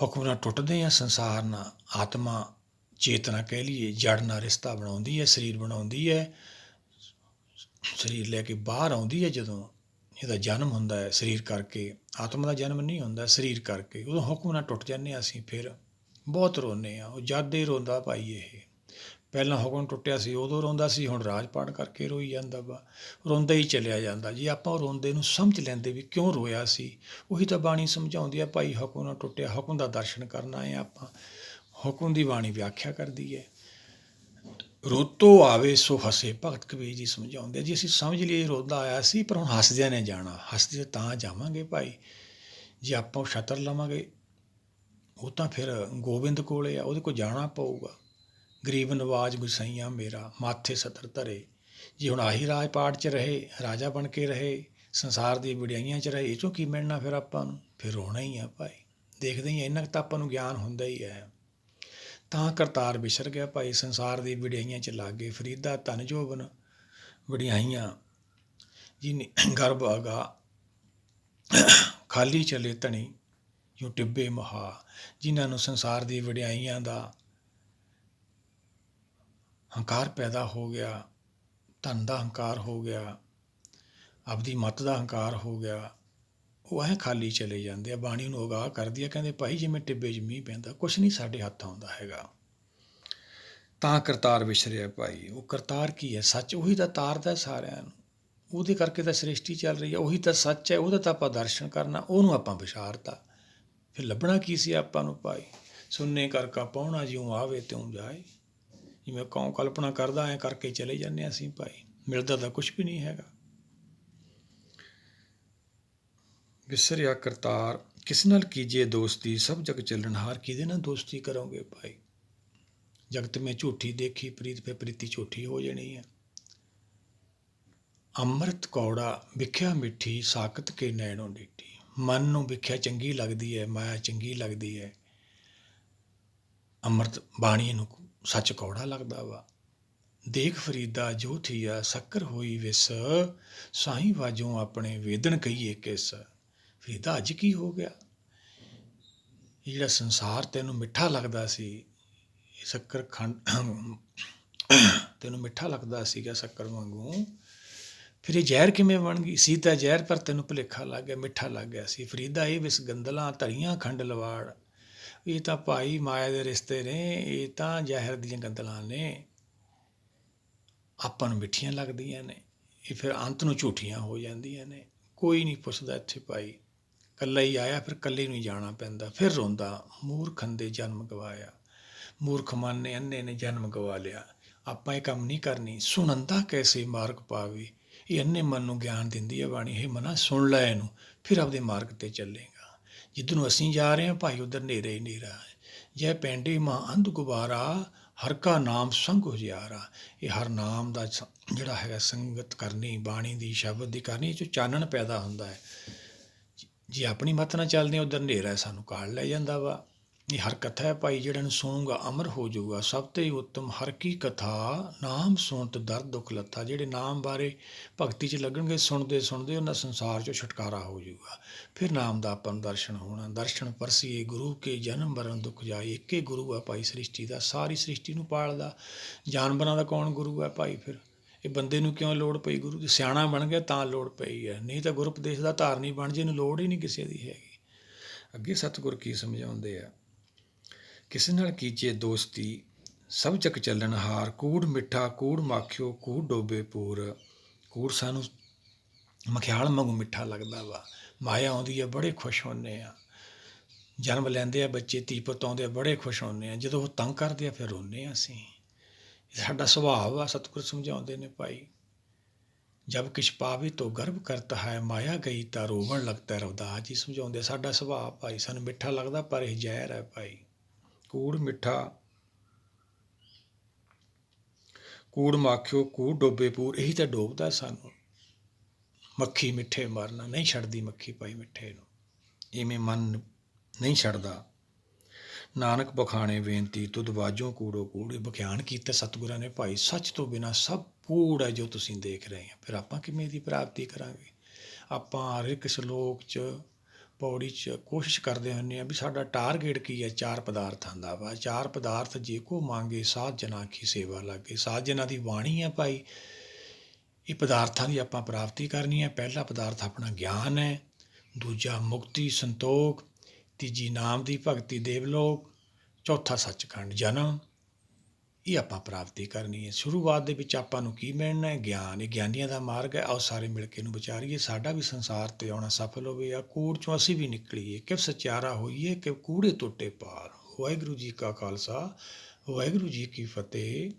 [SPEAKER 1] ਹੁਕਮ ਨਾਲ ਟੁੱਟਦੇ ਹਾਂ ਸੰਸਾਰ ਨਾਲ, ਆਤਮਾ ਚੇਤਨਾ ਕਹਿ ਲਈਏ, ਜੜ ਨਾਲ ਰਿਸ਼ਤਾ ਬਣਾਉਂਦੀ ਹੈ, ਸਰੀਰ ਬਣਾਉਂਦੀ ਹੈ, ਸਰੀਰ ਲੈ ਕੇ ਬਾਹਰ ਆਉਂਦੀ ਹੈ। ਜਦੋਂ ਇਹਦਾ ਜਨਮ ਹੁੰਦਾ ਹੈ ਸਰੀਰ ਕਰਕੇ, ਆਤਮਾ ਦਾ ਜਨਮ ਨਹੀਂ ਹੁੰਦਾ, ਸਰੀਰ ਕਰਕੇ, ਉਦੋਂ ਹੁਕਮ ਨਾਲ ਟੁੱਟ ਜਾਂਦੇ ਹਾਂ ਅਸੀਂ। ਫਿਰ ਬਹੁਤ ਰੋਂਦੇ ਹਾਂ। ਉਹ ਜਦ ਹੀ ਰੋਂਦਾ ਭਾਈ। ਇਹ ਪਹਿਲਾਂ ਹੁਕਮ ਟੁੱਟਿਆ ਸੀ ਉਦੋਂ ਰੋਂਦਾ ਸੀ, ਹੁਣ ਰਾਜ ਪਾਠ ਕਰਕੇ ਰੋਈ ਜਾਂਦਾ ਵਾ, ਰੋਂਦਾ ਹੀ ਚਲਿਆ ਜਾਂਦਾ। ਜੇ ਆਪਾਂ ਉਹ ਰੋਂਦੇ ਨੂੰ ਸਮਝ ਲੈਂਦੇ ਵੀ ਕਿਉਂ ਰੋਇਆ ਸੀ, ਉਹੀ ਤਾਂ ਬਾਣੀ ਸਮਝਾਉਂਦੀ ਆ ਭਾਈ। ਹੁਕਮ ਨਾਲ ਟੁੱਟਿਆ, ਹੁਕਮ ਦਾ ਦਰਸ਼ਨ ਕਰਨਾ ਹੈ ਆਪਾਂ। ਹੁਕਮ ਦੀ ਬਾਣੀ ਵਿਆਖਿਆ ਕਰਦੀ ਹੈ। ਰੋਤੋ ਆਵੇ ਸੋ ਹਸੇ, ਭਗਤ ਕਬੀਰ ਜੀ ਸਮਝਾਉਂਦੇ। ਜੀ ਅਸੀਂ ਸਮਝ ਲਈਏ ਰੋਂਦਾ ਆਇਆ ਸੀ, ਪਰ ਹੁਣ ਹੱਸਦਿਆਂ ਨੇ ਜਾਣਾ। ਹੱਸਦੇ ਤਾਂ ਜਾਵਾਂਗੇ ਭਾਈ। ਜੇ ਆਪਾਂ ਉਹ ਛਤਰ ਲਵਾਂਗੇ ਉਹ ਤਾਂ ਫਿਰ ਗੋਬਿੰਦ ਕੋਲੇ ਆ, ਉਹਦੇ ਕੋਲ ਜਾਣਾ ਪਊਗਾ। ਗਰੀਬ ਨਵਾਜ ਗੁਸਾਈਆਂ ਮੇਰਾ ਮਾਥੇ ਸਤਰ ਧਰੇ। ਜੇ ਹੁਣ ਆਹੀ ਰਾਜ ਪਾਟ 'ਚ ਰਹੇ, ਰਾਜਾ ਬਣ ਕੇ ਰਹੇ, ਸੰਸਾਰ ਦੀ ਵਡਿਆਈਆਂ 'ਚ ਰਹੇ, ਇਹ 'ਚੋਂ ਕੀ ਮਿਲਣਾ ਫਿਰ ਆਪਾਂ ਨੂੰ? ਫਿਰ ਰੋਣਾ ਹੀ ਆ ਭਾਈ। ਦੇਖਦੇ ਹੀ ਇੰਨਾ ਕੁ ਤਾਂ ਆਪਾਂ ਨੂੰ ਗਿਆਨ ਹੁੰਦਾ ਹੀ ਹੈ। ਤਾਂ ਕਰਤਾਰ ਵਿਸਰ ਗਿਆ ਭਾਈ, ਸੰਸਾਰ ਦੀ ਵਡਿਆਈਆਂ 'ਚ ਲੱਗ ਗਏ। ਫਰੀਦਾ ਧਨ ਜੋਬਨ ਵਡਿਆਈਆਂ ਜਿਹਨੇ ਗਰਭ ਅਗਾ ਖਾਲੀ ਚਲੇ ਧਣੀ ਜੋ ਟਿੱਬੇ ਮਹਾ। ਜਿਨ੍ਹਾਂ ਨੂੰ ਸੰਸਾਰ ਦੀ ਵਡਿਆਈਆਂ ਦਾ ਹੰਕਾਰ ਪੈਦਾ ਹੋ ਗਿਆ, ਧਨ ਦਾ ਹੰਕਾਰ ਹੋ ਗਿਆ, ਆਪਦੀ ਮੱਤ ਦਾ ਹੰਕਾਰ ਹੋ ਗਿਆ, ਉਹ ਐਂ ਖਾਲੀ ਚਲੇ ਜਾਂਦੇ ਆ। ਬਾਣੀ ਨੂੰ ਅਗਾਹ ਕਰਦੀ ਆ, ਕਹਿੰਦੇ ਭਾਈ ਜਿਵੇਂ ਟਿੱਬੇ 'ਚ ਮੀਂਹ ਪੈਂਦਾ, ਕੁਛ ਨਹੀਂ ਸਾਡੇ ਹੱਥ ਆਉਂਦਾ ਹੈਗਾ। ਤਾਂ ਕਰਤਾਰ ਵਿਸਰਿਆ ਭਾਈ। ਉਹ ਕਰਤਾਰ ਕੀ ਹੈ? ਸੱਚ ਉਹੀ ਤਾਂ ਤਾਰਦਾ ਸਾਰਿਆਂ ਨੂੰ, ਉਹਦੇ ਕਰਕੇ ਤਾਂ ਸ੍ਰਿਸ਼ਟੀ ਚੱਲ ਰਹੀ ਹੈ, ਉਹੀ ਤਾਂ ਸੱਚ ਹੈ, ਉਹਦਾ ਤਾਂ ਆਪਾਂ ਦਰਸ਼ਨ ਕਰਨਾ, ਉਹਨੂੰ ਆਪਾਂ ਵਿਚਾਰਤਾ। ਫਿਰ ਲੱਭਣਾ ਕੀ ਸੀ ਆਪਾਂ ਨੂੰ ਭਾਈ? ਸੁਣਨੇ ਕਰਕਾ ਪਾਉਣਾ ਜਿਉਂ ਆਵੇ ਤਿਉਂ ਜਾਏ। ਜਿਵੇਂ ਕੌਂ ਕਲਪਨਾ ਕਰਦਾ ਐਂ ਕਰਕੇ ਚਲੇ ਜਾਂਦੇ ਹਾਂ ਅਸੀਂ ਭਾਈ, ਮਿਲਦਾ ਤਾਂ ਕੁਛ ਵੀ ਨਹੀਂ ਹੈਗਾ। ਵਿਸਰਿਆ ਕਰਤਾਰ ਕਿਸ ਨਾਲ ਕੀਜੇ ਦੋਸਤੀ, ਸਭ ਜਗ ਚੱਲਣਹਾਰ। ਕਿਹਦੇ ਨਾਲ ਦੋਸਤੀ ਕਰੋਗੇ ਭਾਈ? ਜਗਤ ਮੈਂ ਝੂਠੀ ਦੇਖੀ ਪ੍ਰੀਤ, ਫਿਰ ਪ੍ਰੀਤੀ ਝੂਠੀ ਹੋ ਜਾਣੀ ਹੈ। ਅੰਮ੍ਰਿਤ ਕੌੜਾ ਵਿਖਿਆ ਮਿੱਠੀ, ਸਾਕਤ ਕੇ ਨੈਣੋਂ ਡਿੱਠੀ। ਮਨ ਨੂੰ ਵਿਖਿਆ ਚੰਗੀ ਲੱਗਦੀ ਹੈ, ਮਾਇਆ ਚੰਗੀ ਲੱਗਦੀ ਹੈ, ਅੰਮ੍ਰਿਤ ਬਾਣੀ ਨੂੰ ਸੱਚ ਕੌੜਾ ਲੱਗਦਾ ਵਾ। ਦੇਖ ਫਰੀਦਾ ਜੋ ਥੀਆ, ਸ਼ੱਕਰ ਹੋਈ ਵਿਸ, ਸਾਈਂ ਵਾਜੋਂ ਆਪਣੇ ਵੇਦਨ ਕਹੀਏ ਕਿਸ। ਫਰੀਦਾ ਅੱਜ ਕੀ ਹੋ ਗਿਆ? ਇਹ ਜਿਹੜਾ ਸੰਸਾਰ ਤੈਨੂੰ ਮਿੱਠਾ ਲੱਗਦਾ ਸੀ, ਸ਼ੱਕਰ ਖੰਡ ਤੈਨੂੰ ਮਿੱਠਾ ਲੱਗਦਾ ਸੀਗਾ ਸ਼ੱਕਰ ਵਾਂਗੂ, ਫਿਰ ਇਹ ਜ਼ਹਿਰ ਕਿਵੇਂ ਬਣ ਗਈ? ਸੀ ਤਾਂ ਜ਼ਹਿਰ, ਪਰ ਤੈਨੂੰ ਭੁਲੇਖਾ ਲੱਗ ਗਿਆ, ਮਿੱਠਾ ਲੱਗ ਗਿਆ ਸੀ। ਫਰੀਦਾ ਇਹ ਵਿਸ ਗੰਦਲਾਂ ਧਰੀਆਂ ਖੰਡ ਲਵਾੜ। ਇਹ ਤਾਂ ਭਾਈ ਮਾਇਆ ਦੇ ਰਿਸ਼ਤੇ ਨੇ, ਇਹ ਤਾਂ ਜ਼ਹਿਰ ਦੀਆਂ ਗੰਦਲਾਂ ਨੇ, ਆਪਾਂ ਨੂੰ ਮਿੱਠੀਆਂ ਲੱਗਦੀਆਂ ਨੇ, ਇਹ ਫਿਰ ਅੰਤ ਨੂੰ ਝੂਠੀਆਂ ਹੋ ਜਾਂਦੀਆਂ ਨੇ। ਕੋਈ ਨਹੀਂ ਪੁੱਛਦਾ ਇੱਥੇ ਭਾਈ, ਇਕੱਲਾ ਹੀ ਆਇਆ, ਫਿਰ ਇਕੱਲੇ ਨੂੰ ਹੀ ਜਾਣਾ ਪੈਂਦਾ। ਫਿਰ ਰੋਂਦਾ ਮੂਰਖਨ ਦੇ ਜਨਮ ਗਵਾਇਆ। ਮੂਰਖ ਮਨ ਨੇ, ਅੰਨੇ ਨੇ ਜਨਮ ਗਵਾ ਲਿਆ। ਆਪਾਂ ਇਹ ਕੰਮ ਨਹੀਂ ਕਰਨੀ। ਸੁਣੰਦਾ ਕੈਸੇ ਮਾਰਗ ਪਾਵੇ। ਇਹ ਅੰਨੇ ਮਨ ਨੂੰ ਗਿਆਨ ਦਿੰਦੀ ਹੈ ਬਾਣੀ। ਇਹ ਮਨਾ ਸੁਣ ਲੈ ਇਹਨੂੰ, ਫਿਰ ਆਪਦੇ ਮਾਰਗ 'ਤੇ ਚੱਲੇਗਾ। ਜਿੱਧਰ ਨੂੰ ਅਸੀਂ ਜਾ ਰਹੇ ਹਾਂ ਭਾਈ, ਉੱਧਰ ਹਨੇਰਾ ਹੀ ਹਨੇਰਾ ਹੈ। ਜੈ ਪੈਂਡੇ ਮਾਂ ਅੰਧ ਗੁਬਾਰਾ, ਹਰ ਕਾ ਨਾਮ ਸੰਗ ਉਜਿਆਰਾ। ਇਹ ਹਰ ਨਾਮ ਦਾ ਜਿਹੜਾ ਹੈਗਾ ਸੰਗਤ ਕਰਨੀ, ਬਾਣੀ ਦੀ ਸ਼ਬਦ ਦੀ ਕਰਨੀ, ਇਹ 'ਚੋਂ ਚਾਨਣ ਪੈਦਾ ਹੁੰਦਾ ਹੈ। ਜੇ ਆਪਣੀ ਮੱਤ ਨਾਲ ਚੱਲਦੇ ਉੱਧਰ ਹਨੇਰਾ ਸਾਨੂੰ ਕਾਲ ਲੈ ਜਾਂਦਾ ਵਾ। ਇਹ ਹਰ ਕਥਾ ਹੈ ਭਾਈ, ਜਿਹੜਾ ਨੂੰ ਸੁਣੂਗਾ ਅਮਰ ਹੋ ਜਾਊਗਾ। ਸਭ ਤੋਂ ਉੱਤਮ ਹਰ ਕੀ ਕਥਾ, ਨਾਮ ਸੁਣਤ ਦਰਦ ਦੁੱਖ ਲੱਥਾ। ਜਿਹੜੇ ਨਾਮ ਬਾਰੇ ਭਗਤੀ 'ਚ ਲੱਗਣਗੇ, ਸੁਣਦੇ ਸੁਣਦੇ ਉਹਨਾਂ ਸੰਸਾਰ 'ਚੋਂ ਛੁਟਕਾਰਾ ਹੋ ਜਾਊਗਾ। ਫਿਰ ਨਾਮ ਦਾ ਆਪਾਂ ਨੂੰ ਦਰਸ਼ਨ ਹੋਣਾ। ਦਰਸ਼ਨ ਪਰਸੀਏ ਗੁਰੂ ਕੇ, ਜਨਮ ਮਰਨ ਦੁੱਖ ਜਾਏ। ਇੱਕੇ ਗੁਰੂ ਆ ਭਾਈ ਸ੍ਰਿਸ਼ਟੀ ਦਾ, ਸਾਰੀ ਸ੍ਰਿਸ਼ਟੀ ਨੂੰ ਪਾਲਦਾ। ਜਾਨਵਰਾਂ ਦਾ ਕੌਣ ਗੁਰੂ ਹੈ ਭਾਈ? ਫਿਰ ਇਹ ਬੰਦੇ ਨੂੰ ਕਿਉਂ ਲੋੜ ਪਈ ਗੁਰੂ ਦੀ? ਸਿਆਣਾ ਬਣ ਗਿਆ ਤਾਂ ਲੋੜ ਪਈ ਹੈ, ਨਹੀਂ ਤਾਂ ਗੁਰੂ ਉਪਦੇਸ਼ ਦਾ ਧਾਰਨੀ ਬਣ ਜੇ, ਇਹਨੂੰ ਲੋੜ ਹੀ ਨਹੀਂ ਕਿਸੇ ਦੀ ਹੈਗੀ। ਅੱਗੇ ਸਤਿਗੁਰ ਕੀ ਸਮਝਾਉਂਦੇ ਆ? ਕਿਸੇ ਨਾਲ ਕੀਜੇ ਦੋਸਤੀ, ਸਭ ਜਗ ਚੱਲਣਹਾਰ। ਕੂੜ ਮਿੱਠਾ ਕੂੜ ਮਾਖਿਓ, ਕੂੜ ਡੋਬੇ ਪੂਰ। ਕੂੜ ਸਾਨੂੰ ਮਖਿਆਲ ਵਾਂਗੂ ਮਿੱਠਾ ਲੱਗਦਾ ਵਾ। ਮਾਇਆ ਆਉਂਦੀ ਹੈ, ਬੜੇ ਖੁਸ਼ ਹੁੰਦੇ ਆ। ਜਨਮ ਲੈਂਦੇ ਆ ਬੱਚੇ, ਧੀ ਪੁੱਤ ਆਉਂਦੇ ਆ, ਬੜੇ ਖੁਸ਼ ਹੁੰਦੇ ਆ। ਜਦੋਂ ਉਹ ਤੰਗ ਕਰਦੇ ਆ, ਫਿਰ ਰੋਂਦੇ ਹਾਂ ਅਸੀਂ। ਸਾਡਾ ਸੁਭਾਅ ਆ, ਸਤਿਗੁਰ ਸਮਝਾਉਂਦੇ ਨੇ ਭਾਈ। ਜਬ ਕਿਛ ਪਾਵੇ ਤੋ ਗਰਭ ਕਰਤਾ ਹੈ, ਮਾਇਆ ਗਈ ਤਾਂ ਰੋਵਣ ਲੱਗਦਾ। ਰਵਿਦਾਸ ਜੀ ਸਮਝਾਉਂਦੇ ਸਾਡਾ ਸੁਭਾਅ ਭਾਈ, ਸਾਨੂੰ ਮਿੱਠਾ ਲੱਗਦਾ, ਪਰ ਇਹ ਜ਼ਹਿਰ ਹੈ ਭਾਈ। ਕੂੜ ਮਿੱਠਾ ਕੂੜ ਮਾਖਿਓ, ਕੂੜ ਡੋਬੇ ਪੂਰ। ਇਹੀ ਤਾਂ ਡੋਬਦਾ ਸਾਨੂੰ। ਮੱਖੀ ਮਿੱਠੇ ਮਰਨਾ, ਨਹੀਂ ਛੱਡਦੀ ਮੱਖੀ ਭਾਈ ਮਿੱਠੇ ਨੂੰ। ਇਵੇਂ ਮਨ ਨਹੀਂ ਛੱਡਦਾ। ਨਾਨਕ ਬਖਾਣੇ ਬੇਨਤੀ, ਤੁਧ ਬਾਝੋਂ ਕੂੜੋ ਕੂੜ। ਵਿਖਿਆਨ ਕੀਤਾ ਸਤਿਗੁਰਾਂ ਨੇ ਭਾਈ, ਸੱਚ ਤੋਂ ਬਿਨਾਂ ਸਭ ਕੂੜ ਹੈ ਜੋ ਤੁਸੀਂ ਦੇਖ ਰਹੇ ਹੋ। ਫਿਰ ਆਪਾਂ ਕਿਵੇਂ ਇਹਦੀ ਪ੍ਰਾਪਤੀ ਕਰਾਂਗੇ? ਆਪਾਂ ਹਰ ਇੱਕ ਸ਼ਲੋਕ 'ਚ, ਪੌੜੀ 'ਚ ਕੋਸ਼ਿਸ਼ ਕਰਦੇ ਹੁੰਦੇ ਹਾਂ ਵੀ ਸਾਡਾ ਟਾਰਗੇਟ ਕੀ ਹੈ? 4 ਪਦਾਰਥਾਂ ਦਾ ਵਾ। 4 ਪਦਾਰਥ ਜੇ ਕੋ ਮੰਗੇ, ਸਾਧ ਜਨਾਂ ਕੀ ਸੇਵਾ ਲਾਗੇ। ਸਾਧ ਜਨਾਂ ਦੀ ਬਾਣੀ ਹੈ ਭਾਈ। ਇਹ ਪਦਾਰਥਾਂ ਦੀ ਆਪਾਂ ਪ੍ਰਾਪਤੀ ਕਰਨੀ ਹੈ। ਪਹਿਲਾ ਪਦਾਰਥ ਆਪਣਾ ਗਿਆਨ ਹੈ, ਦੂਜਾ ਮੁਕਤੀ ਸੰਤੋਖ, ਤੀਜੀ ਨਾਮ ਦੀ ਭਗਤੀ ਦੇਵਲੋਕ, ਚੌਥਾ ਸੱਚਖੰਡ ਜਨਮ। ਇਹ ਆਪਾਂ ਪ੍ਰਾਪਤੀ ਕਰਨੀ ਹੈ। ਸ਼ੁਰੂਆਤ ਦੇ ਵਿੱਚ ਆਪਾਂ ਨੂੰ ਕੀ ਮਿਲਣਾ ਹੈ? ਗਿਆਨ। ਇਹ ਗਿਆਨੀਆਂ ਦਾ ਮਾਰਗ ਹੈ। ਆਓ ਸਾਰੇ ਮਿਲ ਕੇ ਇਹਨੂੰ ਵਿਚਾਰੀਏ। ਸਾਡਾ ਵੀ ਸੰਸਾਰ 'ਤੇ ਆਉਣਾ ਸਫਲ ਹੋਵੇ। ਆ ਕੂੜ 'ਚੋਂ ਅਸੀਂ ਵੀ ਨਿਕਲੀਏ, ਕਿ ਸਚਿਆਰਾ ਹੋਈਏ, ਕਿ ਕੂੜੇ ਟੁੱਟੇ ਪਾਰ। ਵਾਹਿਗੁਰੂ ਜੀ ਕਾ ਖਾਲਸਾ, ਵਾਹਿਗੁਰੂ ਜੀ ਕੀ ਫਤਿਹ।